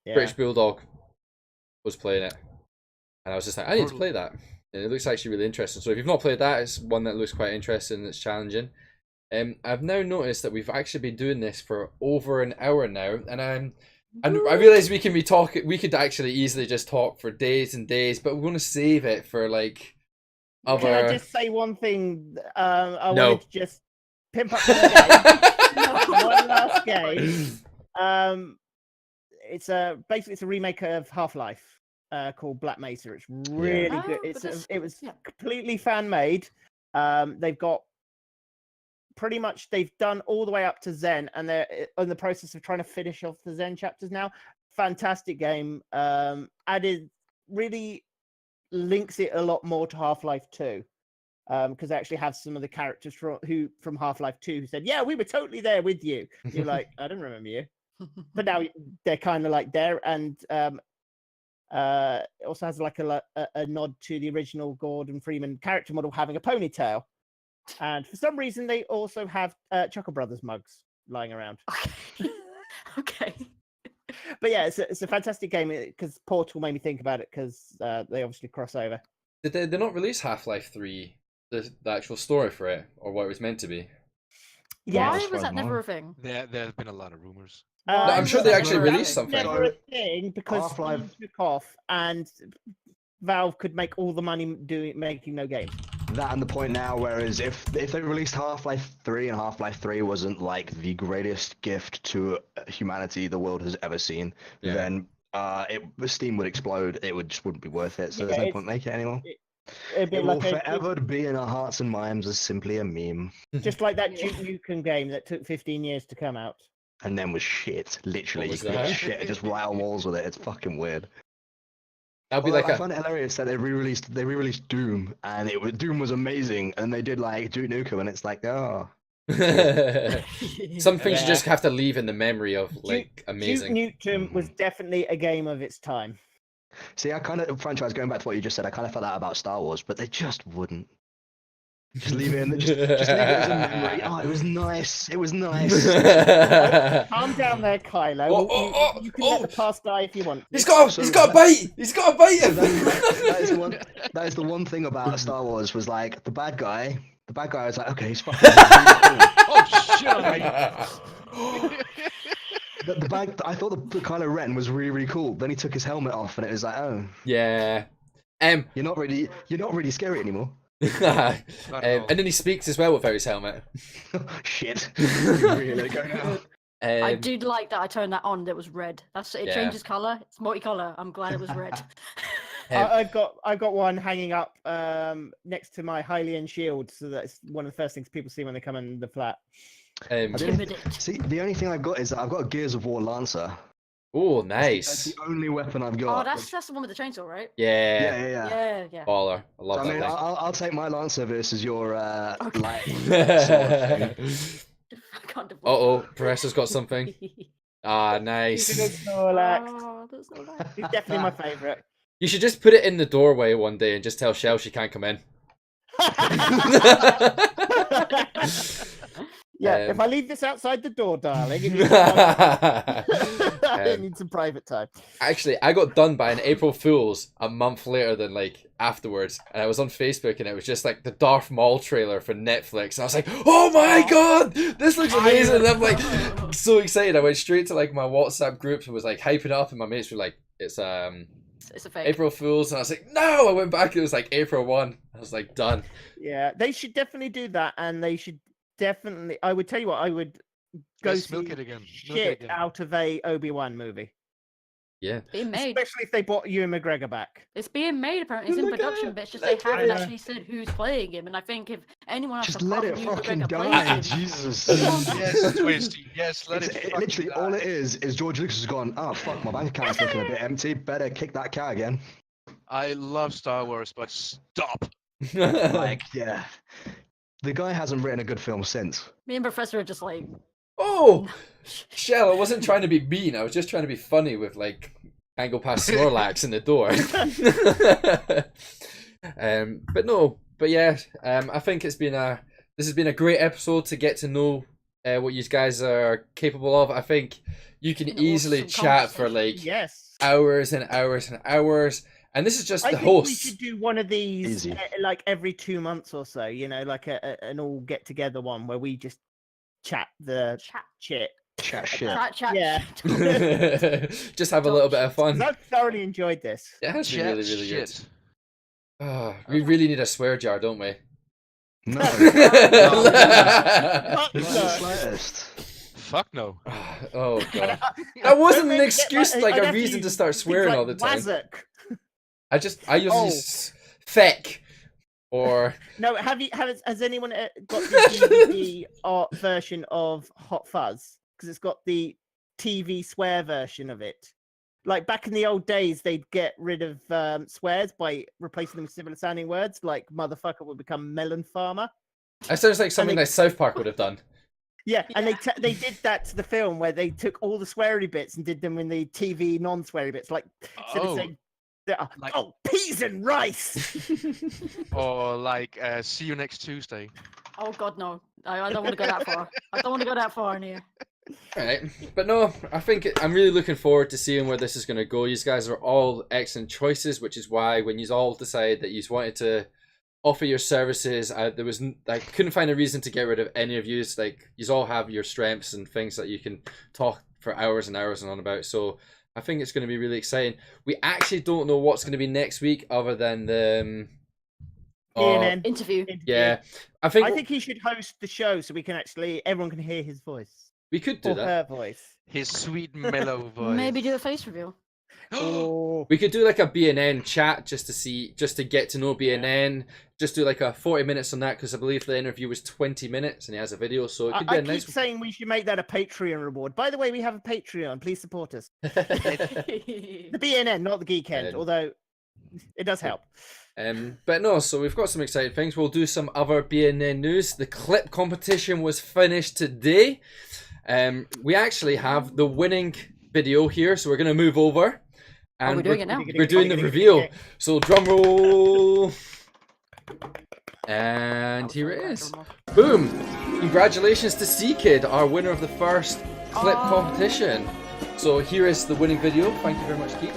Yeah. British Bulldog was playing it. And I was just like, I need to Portal. play that. And it looks actually really interesting. So if you've not played that, it's one that looks quite interesting and it's challenging. I've now noticed that we've actually been doing this for over an hour now, and I realize we could actually easily just talk for days and days, but we want to save it for like other. Can I just say one thing? I No. wanted to just pimp up the game. One last game. It's basically it's a remake of Half-Life called Black Mesa. It's really good. It was completely fan made. They've got pretty much they've done all the way up to Zen, and they're in the process of trying to finish off the Zen chapters now. Fantastic game. Added really links it a lot more to Half-Life 2. Because they actually have some of the characters from Half-Life 2 who said, "Yeah, we were totally there with you." You're like, "I don't remember you," but now they're kind of like there, and it also has like a nod to the original Gordon Freeman character model having a ponytail, and for some reason they also have Chuckle Brothers mugs lying around. Okay. But yeah, it's a fantastic game because Portal made me think about it because they obviously cross over. Did they not release Half-Life 3, the actual story for it, or what it was meant to be? Yeah, Why as far was as that I'm never aware. a thing? There have been a lot of rumors. No, I'm was sure they that actually never a released thing? something. Never a thing because Half-Life- Steam took off and Valve could make all the money making no games. That and the point now, whereas if they released Half-Life 3 and Half-Life 3 wasn't like the greatest gift to humanity the world has ever seen, Yeah. then Steam would explode. It just wouldn't be worth it. So Yeah, there's no it's- point making it anymore. It'd be It will like forever be in our hearts and minds as simply a meme, just like that Yeah. Duke Nukem game that took 15 years to come out. and then was shit. Literally, What you was could that? hit shit and just write on walls with it. It's fucking weird. That'd be Although like I find it hilarious that they re-released Doom, and Doom was amazing, and they did like Duke Nukem, and it's like, oh, some things you Yeah. just have to leave in the memory of, like, Duke amazing. Nukem was definitely a game of its time. See, I kind of franchise going back to what you just said. I kind of felt that about Star Wars, but they just wouldn't. Just leave it in. Just leave it as a memory. Oh, it was nice. It was nice. Calm down there, Kylo. You can let the past die if you want. He's got a bite! He's got a bite him! That is the one thing about Star Wars was like the bad guy. The bad guy was like, okay, he's fucking. Oh shit! the bag. I thought the Kylo Ren was really really cool. Then he took his helmet off, and it was like, oh, Yeah. you're not really scary anymore. Not at all. And then he speaks as well without his helmet. Shit. Really go now. I Um, did like that I turned that on that was red. It Yeah. changes colour. It's multicolour. I'm glad it was red. I've got one hanging up next to my Hylian shield, so that's one of the first things people see when they come in the flat. Intimidate. See, the only thing I've got is I've got a Gears of War Lancer. Oh, That's nice. the only weapon I've got. Oh, that's the one with the chainsaw, right? Yeah. Yeah. Yeah. Baller. I love I mean, that I'll take my Lancer versus your Okay. light. thing. I can't divorce Uh-oh, that. Professor's got something. Ah, nice. Snorlax. Oh, that's so nice. He's definitely my favourite. You should just put it in the doorway one day and just tell Shell she can't come in. Yeah, if I leave this outside the door, darling, it needs it needs some private time. Actually, I got done by an April Fool's a month later than like afterwards, and I was on Facebook and it was just like the Darth Maul trailer for Netflix, and I was like, "Oh my god, this looks amazing!" And I'm like so excited. I went straight to like my WhatsApp groups and was like hyping up, and my mates were like, "It's It's a fake. April Fool's," and I was like, "No!" I went back and it was like April 1. I was like, done. Yeah, they should definitely do that, and they should definitely. I would tell you what, I would go Yes, see milk it again. Milk it shit again. out of a Obi-Wan movie, Yeah. Being made. especially if they brought Ewan McGregor back. It's being made apparently. It's Oh in my production, God. but it's just they haven't know. actually said who's playing him. And I think if anyone else Just apart let it from Ewan fucking McGregor plays die, him, Jesus. Yes, Twisty. Yes, let It's, it. it literally, fucking all die. it is George Lucas has gone, oh fuck, my bank account's looking a bit empty, better kick that cat again. I love Star Wars, but stop. Like, yeah. The guy hasn't written a good film since. me and Professor are just like, Oh, Shell, I wasn't trying to be mean. I was just trying to be funny with like can't go past Snorlax in the door. But yeah, I think this has been a great episode to get to know what you guys are capable of. I think you can An easily awesome chat for conversation. like Yes. hours and hours and hours, and this is just I the think we host. should do one of these Easy. like every 2 months or so. You know, like an all get together one where we just chat the chat, shit. Chat shit. chat. Yeah. Just have a little bit of 'Cause fun. I've thoroughly enjoyed this. Yeah, it's been Chat really, really good. shit. We really need a swear jar, don't we? No. Fuck Not the no. slightest. Fuck no. Oh god, Don't that wasn't an make me get excuse, my- like I'd a have to reason to use start things swearing like all the time. Wazzock. I usually Oh. use feck or No, has anyone got the DVD art version of Hot Fuzz? Because it's got the TV swear version of it. Like back in the old days, they'd get rid of swears by replacing them with similar sounding words. Like motherfucker would become melon farmer. it sounds like something they- that South Park would have done. Yeah, and Yeah. they did that to the film where they took all the sweary bits and did them in the TV non-sweary bits. Like instead of Oh, saying, like- "Oh, peas and rice." or like, see you next Tuesday. Oh god, no! I don't want to go that far. I don't want to go that far in here. Right, but no, I think I'm really looking forward to seeing where this is going to go. You guys are all excellent choices, which is why when you all decided that you wanted to offer your services, I couldn't find a reason to get rid of any of you. Like you all have your strengths and things that you can talk for hours and hours and on about. So I think it's going to be really exciting. We actually don't know what's going to be next week, other than the BNN Interview. interview. yeah. I I think think he should host the show so we can everyone can hear his voice we could do or that. her voice. His sweet mellow voice. Maybe do a face reveal. Oh, We could do like a BNN chat just to get to know BNN. Just do like a 40 minutes on that because I believe the interview was 20 minutes and he has a video, so it could be I a keep nice. saying we should make that a Patreon reward. By the way, we have a Patreon. Please support us. The BNN, not the Geekend, Um, although it does help. But no, so we've got some exciting things. We'll do some other BNN news. The clip competition was finished today. We actually have the winning video here, so we're going to move over. And we're doing it now. We're doing the reveal. So drum roll. And here it is. Boom! Congratulations to C-Kid, our winner of the first clip competition. So here is the winning video. Thank you very much, Keith.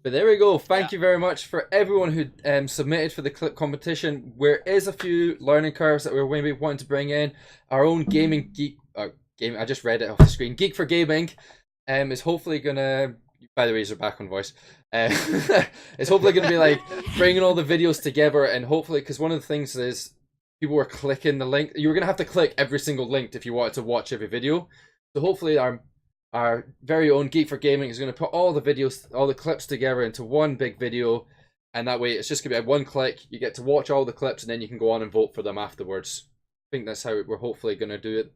But there we go. Thank you very much for everyone who submitted for the clip competition. There is a few learning curves that we're maybe wanting to bring in. Our own gaming geek, game. I just read it off the screen. Geek for Gaming, is hopefully gonna. By the way, you're back on voice. It's hopefully gonna be like bringing all the videos together, and hopefully, because one of the things is people were clicking the link. You were gonna have to click every single link if you wanted to watch every video. So hopefully, our very own Geek for Gaming is going to put all the videos, all the clips together into one big video, and that way it's just going to be one click. You get to watch all the clips, and then you can go on and vote for them afterwards. I think that's how we're hopefully going to do it.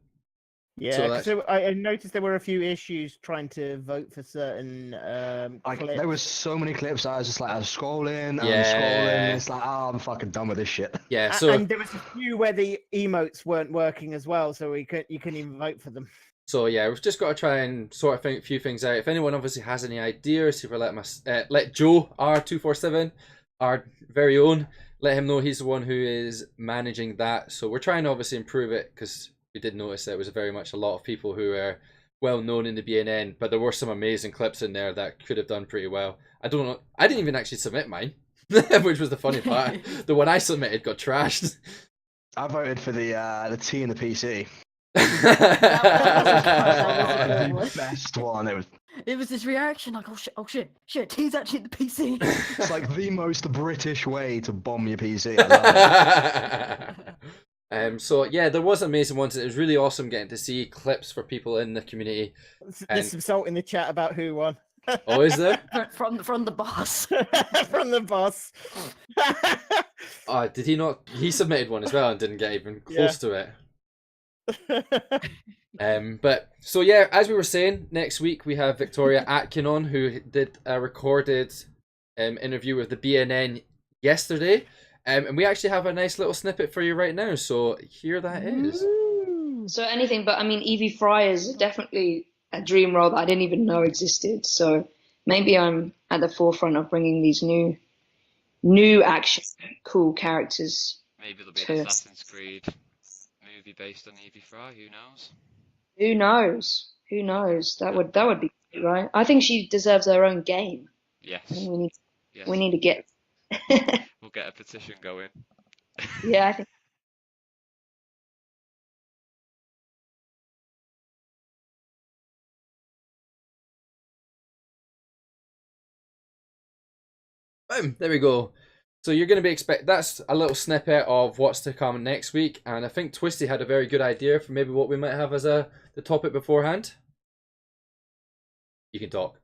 Yeah, so I noticed there were a few issues trying to vote for certain clips. There was so many clips. I was just like, I was scrolling, and scrolling. It's like, oh, I'm fucking done with this shit. Yeah. So and there was a few where the emotes weren't working as well, so you couldn't even vote for them. So yeah, we've just got to try and sort a few things out. If anyone obviously has any ideas, if we let Joe R247, our very own, let him know he's the one who is managing that. So we're trying to obviously improve it, because we did notice that it was very much a lot of people who are well known in the BNN, but there were some amazing clips in there that could have done pretty well. I don't know. I didn't even actually submit mine, which was the funny part. The one I submitted got trashed. I voted for the T and the PC. That was The best one. It was this reaction like, oh shit, he's actually the PC. It's like the most British way to bomb your PC. I love it. So yeah, there was amazing ones. It was really awesome getting to see clips for people in the community. There's some salt in the chat about who won. Oh, is there? From the boss. From the boss. Oh, did he not? He submitted one as well and didn't get even close to it. But so yeah, as we were saying, next week we have Victoria Atkin on, who did a recorded interview with the BNN yesterday, and we actually have a nice little snippet for you right now. So here that is. So anything but, I mean, Evie Fry is definitely a dream role that I didn't even know existed. So maybe I'm at the forefront of bringing these new action cool characters. Maybe there'll be an Assassin's Creed movie based on Evie Fry. Who knows? Who knows? Who knows? That would be great, right? I think she deserves her own game. Yes. I think we need to get. We'll get a petition going. Yeah, I think. Boom, there we go. So you're going to be that's a little snippet of what's to come next week, and I think Twisty had a very good idea for maybe what we might have as the topic beforehand. You can talk.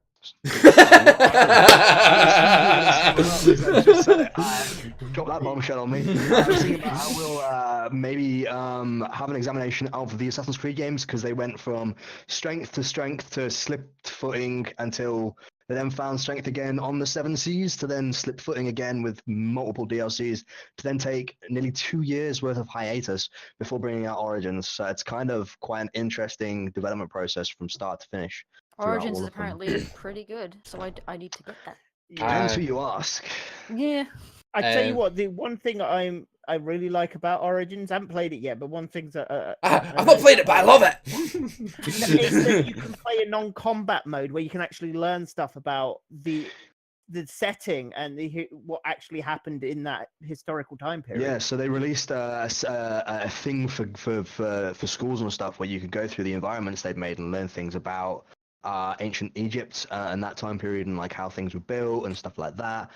Drop that bombshell on me. I was thinking about how we'll maybe have an examination of the Assassin's Creed games, because they went from strength to slipped footing until they then found strength again on the 7 Seas, to then slip footing again with multiple DLCs, to then take nearly 2 years worth of hiatus before bringing out Origins. So it's kind of quite an interesting development process from start to finish. Origins is apparently pretty good, so I need to get that. Depends who you ask. Yeah. I tell you what, the one thing I really like about Origins, I haven't played it yet, but one thing that I've not played it, but I love it. is that you can play a non-combat mode where you can actually learn stuff about the setting and what actually happened in that historical time period. Yeah, so they released a thing for schools and stuff where you could go through the environments they've made and learn things about ancient Egypt and that time period, and like how things were built and stuff like that.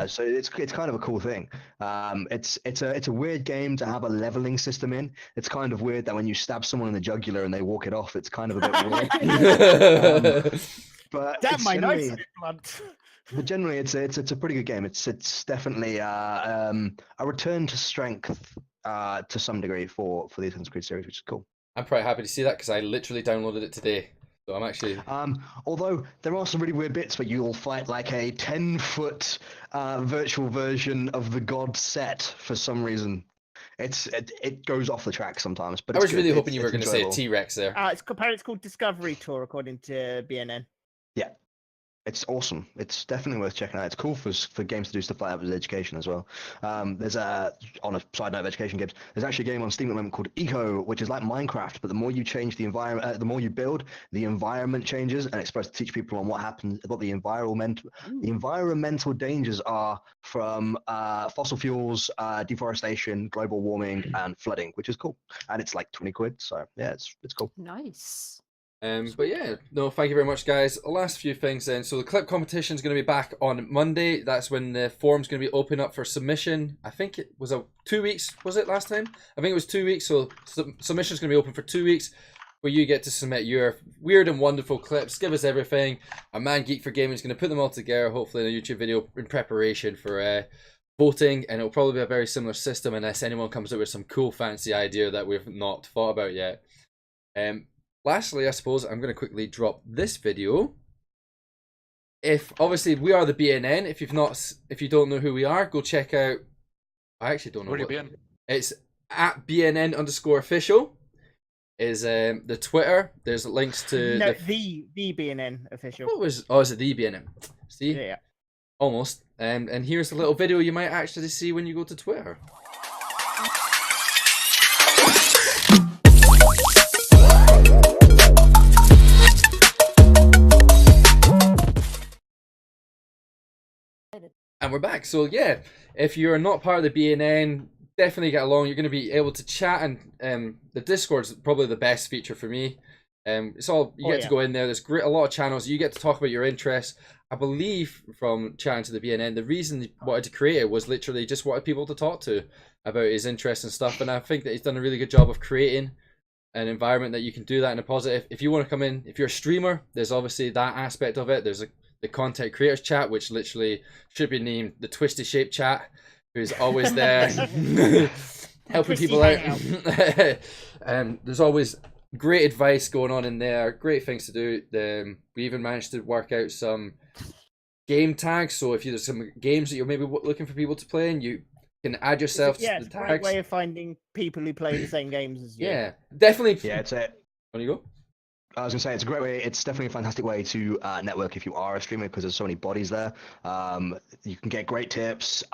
So it's kind of a cool thing. It's a weird game to have a leveling system in. It's kind of weird that when you stab someone in the jugular and they walk it off, it's kind of a bit weird. But damn, my knife's a bit blunt. But generally, it's a pretty good game. It's definitely a return to strength to some degree for the Assassin's Creed series, which is cool. I'm pretty happy to see that, because I literally downloaded it today. So I'm actually. Although there are some really weird bits where you'll fight like a 10-foot virtual version of the god Set for some reason. It goes off the track sometimes. But I was really hoping you were going to say a T-Rex there. It's called Discovery Tour, according to BNN. Yeah, It's awesome. It's definitely worth checking out. It's cool for games to do stuff like that with education as well. There's on a side note of education games, there's actually a game on Steam at the moment called Eco, which is like Minecraft, but the more you change the environment, the more you build, the environment changes, and it's supposed to teach people on what happens, what the environmental dangers are from fossil fuels, deforestation, global warming, and flooding, which is cool. And it's like 20 quid, so yeah, it's cool. Nice. But yeah, no, thank you very much, guys. Last few things then. So the clip competition is going to be back on Monday. That's when the forum's going to be open up for submission. I think it was 2 weeks. Was it last time? I think it was 2 weeks. So submission is going to be open for 2 weeks, where you get to submit your weird and wonderful clips. Give us everything. Our man Geek for Gaming is going to put them all together, hopefully in a YouTube video in preparation for voting, and it'll probably be a very similar system unless anyone comes up with some cool fancy idea that we've not thought about yet. Lastly, I suppose I'm going to quickly drop this video. If obviously we are the BNN. If you don't know who we are, go check out. I actually don't know. Where do you be? It's at BNN_official. Is the Twitter? There's links to the BNN official. What was? Oh, is it the BNN? See, Yeah. Almost. And here's a little video you might actually see when you go to Twitter. And we're back. So yeah, if you're not part of the BNN, definitely get along. You're going to be able to chat, and the Discord's probably the best feature for me. It's all you get to go in there. There's a lot of channels. You get to talk about your interests. I believe from chatting to the BNN, the reason he wanted to create it was literally just wanted people to talk to about his interests and stuff. And I think that he's done a really good job of creating an environment that you can do that in a positive. If you want to come in, if you're a streamer, there's obviously that aspect of it. There's the content creators chat, which literally should be named the Twisty Shape chat, who's always there helping people out. There's always great advice going on in there, great things to do. We even managed to work out some game tags, so if there's some games that you're maybe looking for people to play, and you can add yourself to the tags. It's a great way of finding people who play the same games as you. Yeah, definitely. Yeah, it's it. On you go. I was gonna say it's a great way. It's definitely a fantastic way to network if you are a streamer, because there's so many bodies there. You can get great tips,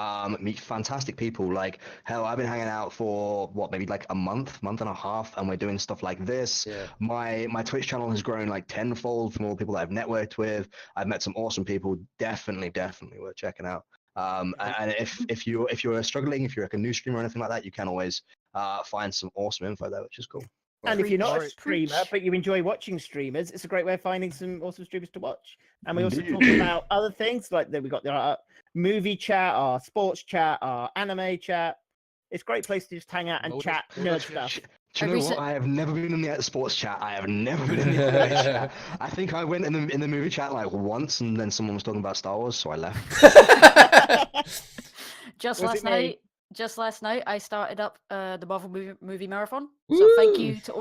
meet fantastic people. Like hell, I've been hanging out for maybe like a month and a half, and we're doing stuff like this. Yeah. My Twitch channel has grown like tenfold from all the people that I've networked with. I've met some awesome people. Definitely worth checking out. And if you're struggling, if you're like a new streamer or anything like that, you can always find some awesome info there, which is cool. And if you're not a streamer, but you enjoy watching streamers, it's a great way of finding some awesome streamers to watch. And we also talk about other things, like we've got the movie chat, our sports chat, our anime chat. It's a great place to just hang out and chat nerd stuff. Do you know what? I have never been in the sports chat. I have never been in the anime chat. I think I went in the movie chat like once, and then someone was talking about Star Wars, so I left. Just last night, I started up the Marvel movie marathon. So thank you to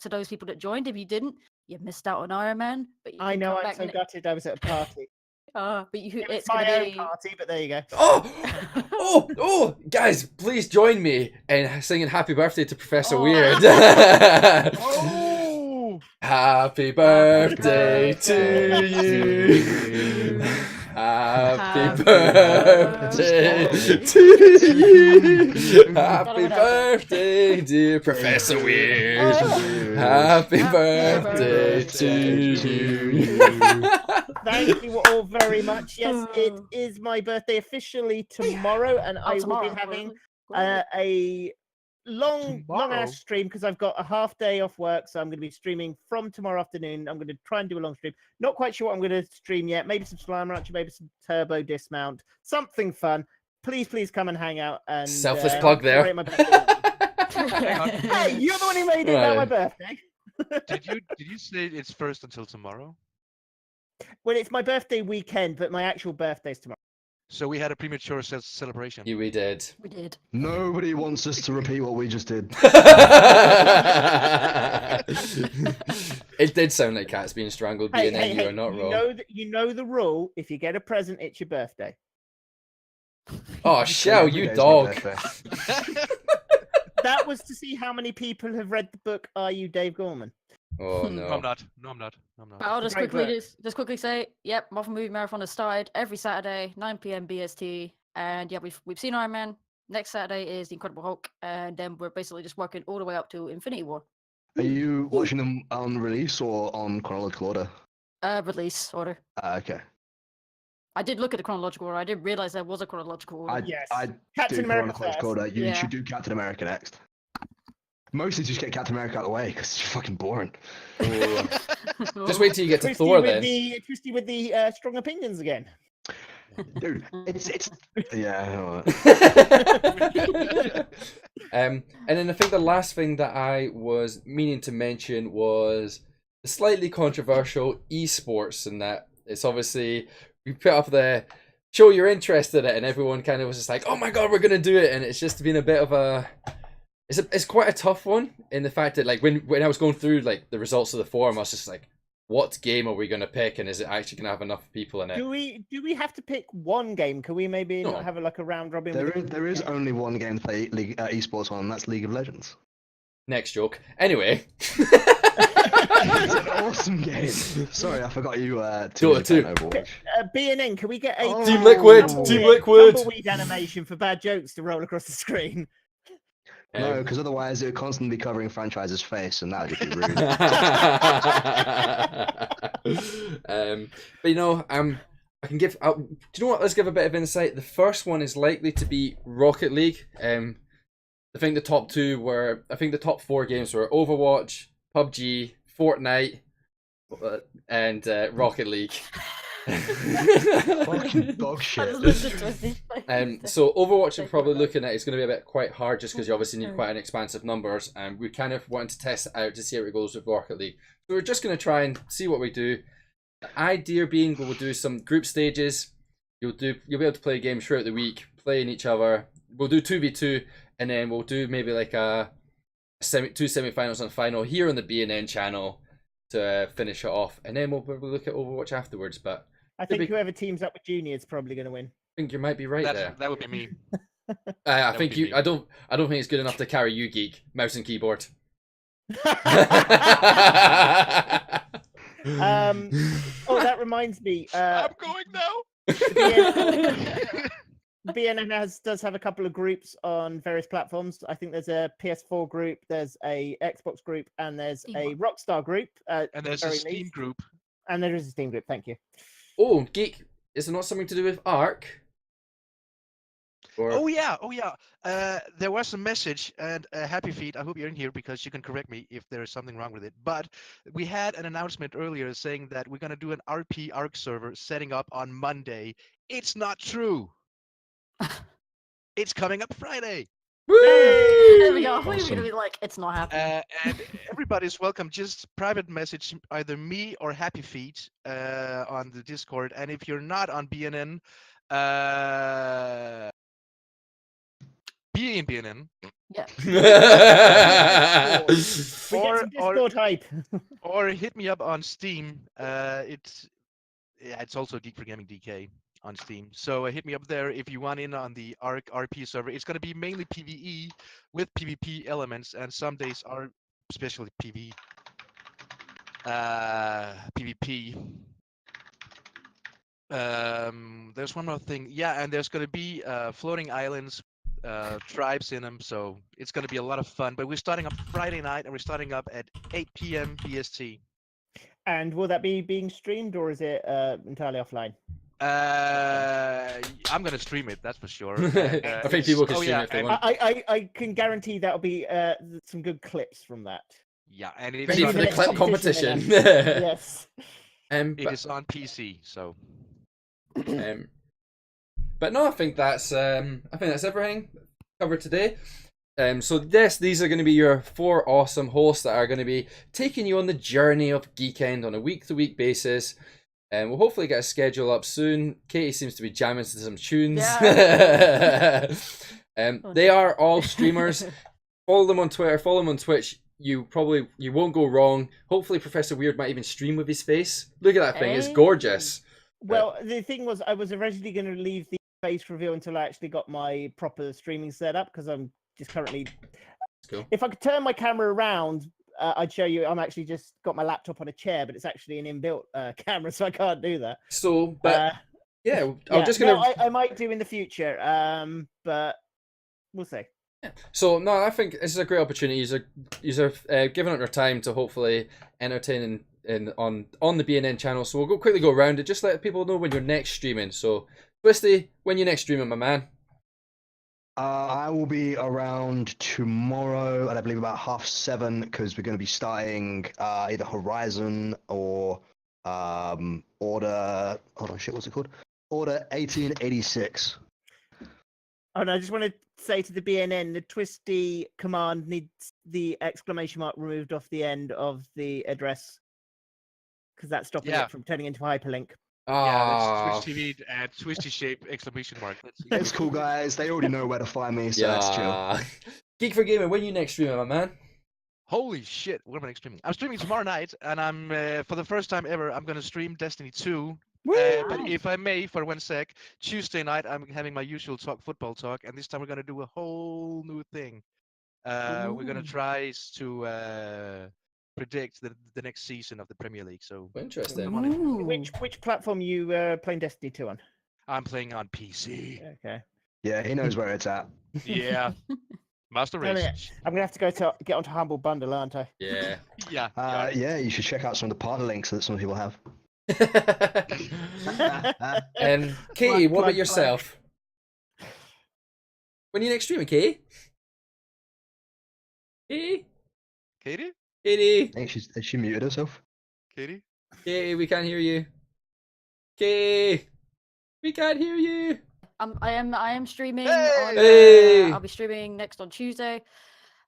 those people that joined. If you didn't, you missed out on Iron Man. But I know, I'm so gutted. I was at a party. But it's my gonna own party, but there you go. Oh, guys, please join me in singing Happy Birthday to Professor Weird. Happy birthday to you. Happy birthday to you. Happy birthday, dear Professor Weird. Happy birthday to you. Thank you all very much. Yes, it is my birthday officially tomorrow, and I will be having a long ass stream because I've got a half day off work, so I'm going to be streaming from tomorrow afternoon. I'm going to try and do a long stream. Not quite sure what I'm going to stream yet. Maybe some Slime Rancher, maybe some Turbo Dismount, something fun. Please come and hang out. And selfless plug there. Hey, you're the one who made it about my birthday. Did you say it's first until tomorrow? Well, it's my birthday weekend, but my actual birthday's tomorrow. So we had a premature celebration. Yeah, we did. We did. Nobody wants us to repeat what we just did. It did sound like cats being strangled. BNN, you are not wrong. You know the rule. If you get a present, it's your birthday. Oh, Shell, you dog. That was to see how many people have read the book Are You Dave Gorman? Oh No, I'm no. not. No, I'm not. No, I'm But not. I'll It's a just great quickly book. just quickly say, yep, Marvel Movie Marathon has started every Saturday, 9 p.m. BST, and yeah, we've seen Iron Man. Next Saturday is the Incredible Hulk, and then we're basically just working all the way up to Infinity War. Are you watching them on release or on chronological order? Release order. Okay. I did look at the chronological order. I did realize there was a chronological order. Yes. I Captain do America chronological first. order. You Yeah. should do Captain America next. Mostly just get Captain America out of the way because it's fucking boring. Oh. Just wait till you get to Twisty Thor with then. Twisty with the strong opinions again. Dude, it's yeah. I know that. And then I think the last thing that I was meaning to mention was the slightly controversial esports, and that it's obviously we put up the show you're interested in it, and everyone kind of was just like, "Oh my god, we're gonna do it!" And it's just been a bit of a it's quite a tough one in the fact that like when I was going through like the results of the forum, I was just like, what game are we gonna pick, and is it actually gonna have enough people in it? Do we have to pick one game? Can we maybe No. not have like a round robin? There is only one game to play league, esports on, and that's League of Legends. Next joke. Anyway. It's an awesome game. Sorry, I forgot you. Dota 2. Overwatch. BNN, can we get a Oh. Team Liquid. Team Liquid. tumbleweed animation for bad jokes to roll across the screen? No, because otherwise it would constantly be covering franchise's face, and that would just be rude. But you know, I can give. Do you know what? Let's give a bit of insight. The first one is likely to be Rocket League. I think the top four games were Overwatch, PUBG, Fortnite, and Rocket League. Fucking dog shit. So Overwatch I'm probably looking at it's going to be a bit quite hard just because you obviously need quite an expansive numbers, and we kind of wanted to test it out to see how it goes with Rocket League. So we're just going to try and see what we do. The idea being we'll do some group stages. You'll be able to play games throughout the week, playing each other. We'll do 2v2, and then we'll do maybe like two semi-finals and a final here on the BNN channel to finish it off, and then we'll probably look at Overwatch afterwards. But I think whoever teams up with Junior is probably going to win. I think you might be right there. That would be me. I think would be you. me. I don't think it's good enough to carry you, Geek. Mouse and keyboard. Oh, that reminds me. I'm going now. BNN does have a couple of groups on various platforms. I think there's a PS4 group, there's a Xbox group, and there's a Rockstar group. And there's a Steam group. And there is a Steam group. Thank you. Oh, Geek, is it not something to do with Ark? Or... Oh yeah. There was a message, and Happy Feet, I hope you're in here because you can correct me if there is something wrong with it. But we had an announcement earlier saying that we're gonna do an RP Ark server setting up on Monday. It's not true. It's coming up Friday. Woo! There we go. I thought you were Awesome. gonna be like, it's not happening. And everybody's welcome. Just private message either me or Happy Feet on the Discord. And if you're not on BNN, be in BNN. Yeah. We get some Discord hype. Or hit me up on Steam. It's also Geek for Gaming DK on Steam. So hit me up there if you want in on the Ark RP server. It's going to be mainly PvE with PvP elements, and some days are especially PvP. There's one more thing. Yeah, and there's going to be floating islands, tribes in them. So it's going to be a lot of fun. But we're starting up Friday night, and we're starting up at 8 p.m. BST. And will that be being streamed, or is it entirely offline? I'm gonna stream it, that's for sure. And, I think people can stream it if they and- want. I can guarantee that'll be some good clips from that. Yeah, and it's Ready Maybe for the the next clip competition competition. Yes. it But, is on PC, so but no, I think that's everything covered today. So yes, these are going to be your 4 awesome hosts that are going to be taking you on the journey of Geekend on a week-to-week basis. And we'll hopefully get a schedule up soon. Katie seems to be jamming to some tunes. Yeah. They are all streamers. Follow them on Twitter. Follow them on Twitch. You won't go wrong. Hopefully, Professor Weird might even stream with his face. Look at that thing; it's Hey. gorgeous. Well, the thing was, I was originally going to leave the face reveal until I actually got my proper streaming set up, because I'm just currently. Cool. If I could turn my camera around I'd show you. I'm actually just got my laptop on a chair, but it's actually an inbuilt camera, so I can't do that. So, but yeah, I'm just no, gonna. I might do in the future, but we'll see. So no, I think this is a great opportunity. You're giving up your time to hopefully entertain on the BNN channel. So we'll quickly go around it. Just let people know when you're next streaming. So Twisty, when you next streaming, my man? I will be around tomorrow, and I believe about 7:30, because we're going to be starting either Horizon or Order. Hold on, shit, what's it called? Order 1886. Oh no, I just want to say to the BNN, the Twisty command needs the exclamation mark removed off the end of the address, because that's stopping it from turning into a hyperlink. Yeah, that's Twitch TV at Twisty Shape exclamation mark. It's cool, guys. They already know where to find me, so that's chill. Geek for Gaming, when you next streaming, my man? Holy shit, what am I streaming? I'm streaming tomorrow night, and I'm, for the first time ever, I'm going to stream Destiny 2. But if I may, for 1 sec, Tuesday night, I'm having my usual football talk, and this time we're going to do a whole new thing. We're going to try to predict the next season of the Premier League. So interesting. Which platform you playing Destiny 2 on? I'm playing on PC. Okay. Yeah, he knows where it's at. Yeah. Master Race. I'm gonna have to get onto Humble Bundle, aren't I? Yeah. Yeah. You should check out some of the partner links that some people have. And Katie, what about yourself? When are you next streaming, Katie? Katie? Katie? Katie? I think has she muted herself? Katie? Katie, we can't hear you. Katie, we can't hear you. I am streaming. Hey! I'll be streaming next on Tuesday.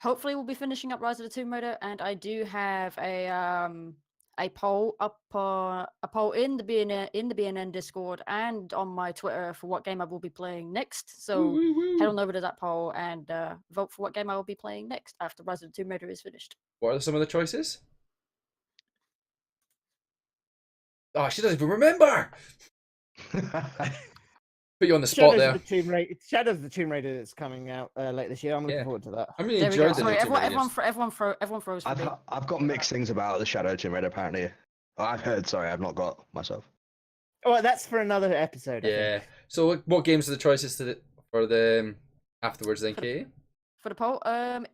Hopefully, we'll be finishing up Rise of the Tomb Raider, and I do have a poll up a poll in the BNN Discord and on my Twitter for what game I will be playing next. So head on over to that poll and vote for what game I will be playing next after Rise of the Tomb Raider is finished. What are some of the choices? Oh, she doesn't even remember. Put you on the spot there. Shadows of the Tomb Raider that's coming out later this year. I'm looking forward to that. I really enjoyed the everyone froze for me. I've got mixed things about the Shadow of Tomb Raider, apparently. I've heard, sorry, I've not got myself. Oh, that's for another episode. Yeah. So what games are the choices for the afterwards then, Katie? For the poll,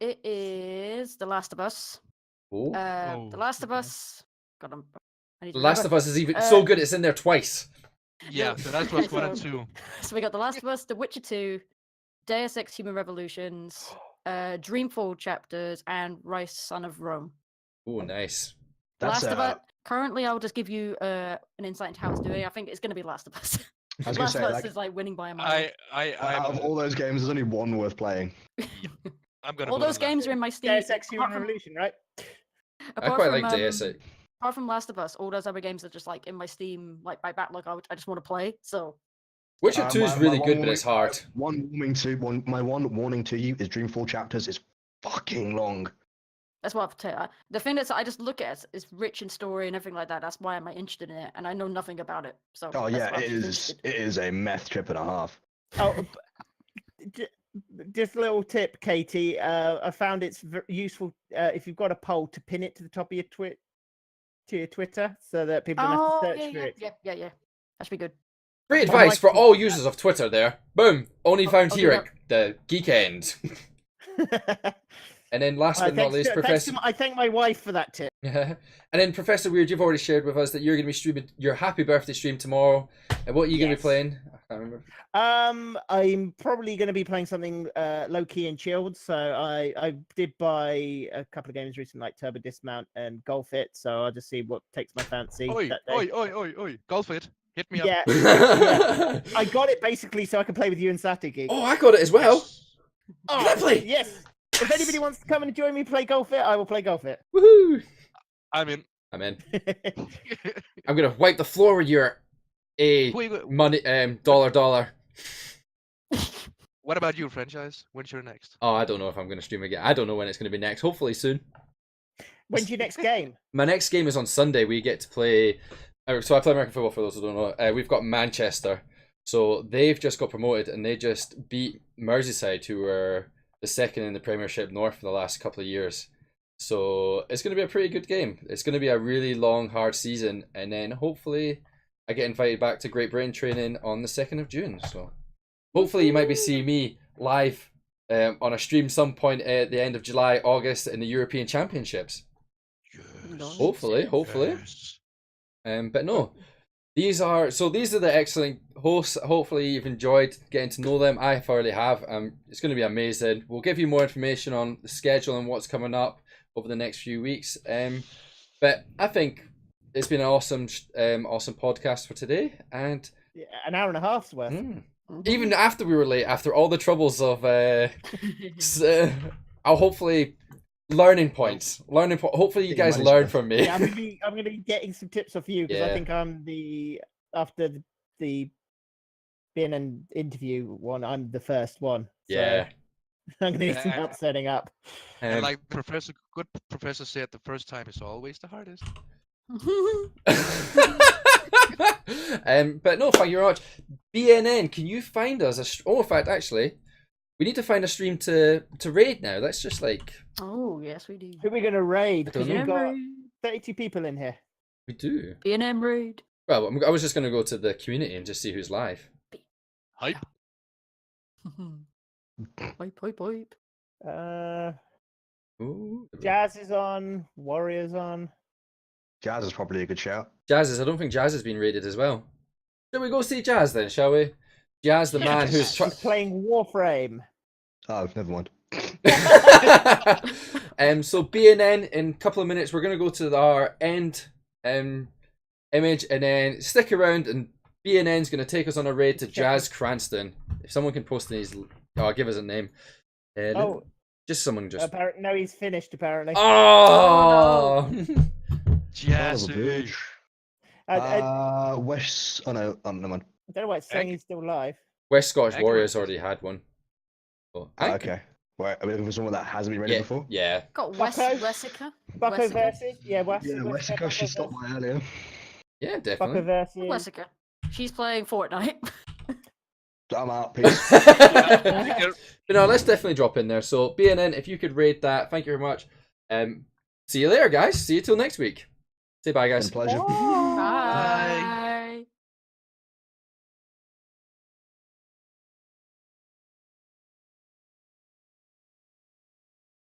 it is The Last of Us. The Last of Us. God, The Last of Us is even so good it's in there twice. Yeah, so that's what's 1 and 2. So we got The Last of Us, The Witcher 2, Deus Ex Human Revolutions, Dreamfall Chapters, and Rise Son of Rome. Oh, nice. Last of Us. Currently, I'll just give you an insight into how it's doing. I think it's going to be Last of Us. Last of Us is like winning by a mile. Out of all those games, there's only one worth playing. I'm gonna. All those games are in my Steam. Deus Ex Human Revolution, right? I quite like Deus Ex. Apart from Last of Us, all those other games are just like in my Steam, like my backlog. I just want to play. So Witcher 2 is really good, but it's hard. My one warning to you is Dreamfall Chapters is fucking long. That's what I've tell you. The thing that's I just look at is rich in story and everything like that. That's why I'm interested in it, and I know nothing about it. So it is a meth trip and a half. Oh, just a little tip, Katie. I found it's useful if you've got a poll to pin it to the top of your Twitter, so that people don't have to search for it. Yeah. That should be good. Great advice for all users of Twitter there. Boom. Only found here at the Geekend. And then last but not least, Professor... I thank my wife for that tip. And then Professor Weird, you've already shared with us that you're going to be streaming your happy birthday stream tomorrow. And what are you going to be playing? I can't remember. I'm probably going to be playing something low-key and chilled. So I did buy a couple of games recently, like Turbo Dismount and Golf It. So I'll just see what takes my fancy. Oi. Golf It. Hit me up. Yeah. I got it basically so I can play with you and Saturday. Oh, I got it as well. Oh, lovely. Yes. If anybody wants to come and join me play Golf It, I will play Golf It. Woohoo! I'm in. I'm gonna wipe the floor with your money dollar. What about you, franchise? When's your next? Oh, I don't know if I'm gonna stream again. I don't know when it's gonna be next. Hopefully soon. When's your next game? My next game is on Sunday. We get to play. So I play American football for those who don't know. We've got Manchester. So they've just got promoted and they just beat Merseyside, who were the second in the Premiership North for the last couple of years. So it's going to be a pretty good game. It's going to be a really long, hard season, and then hopefully I get invited back to Great Britain training on the 2nd of June. So hopefully you might be seeing me live on a stream some point at the end of July, August in the European Championships. Yes. Hopefully. Yes. But no, these are the excellent hosts. Hopefully you've enjoyed getting to know them. I thoroughly have. It's going to be amazing. We'll give you more information on the schedule and what's coming up over the next few weeks. But I think it's been an awesome podcast for today, and Yeah, an hour and a half's worth. even after we were late, after all the troubles of I'll hopefully learning points. Hopefully you guys learn from me. Yeah, I'm gonna be getting some tips off you because I think I'm after the BNN interview one, I'm the first one. So Yeah. I'm gonna need some help setting up. And like good professor said, the first time is always the hardest. But no, thank you very much. BNN, can you find us in fact, actually, we need to find a stream to raid now. Let's just Oh, yes, we do. Who are we gonna raid? I don't Because we've know. got 32 people in here. we do. BNM raid. Well, I was just going to go to the community and just see who's live. Hype. Pipe, pipe, pipe. Ooh. Jazz is on. Warrior's on. Jazz is probably a good shout. Jazz I don't think Jazz has been raided as well. Shall we go see Jazz then, shall we? Jazz, the man who's He's playing Warframe. Oh, never mind. So BNN, in a couple of minutes, we're going to go to our end image, and then stick around, and BNN's going to take us on a raid to Jazz Cranston. If someone can post his, give us a name. Just someone just. No, he's finished apparently. Oh! Yes. West. Oh no, never mind. I don't know why it's saying he's still live. West Scottish Excellent. Warriors already had one. Oh, Okay. Right, are we looking for someone that hasn't been ready Yeah, before? yeah. Got Bucko? Wessica. Bucko Wessica. versus Yeah, Wessica, she stopped by earlier. Yeah, Bucko definitely. versus. Wessica. She's playing Fortnite. I'm out, peace. But no, let's definitely drop in there. So BNN, if you could raid that, thank you very much. See you later, guys. See you till next week. Say bye, guys. Been a pleasure. Oh!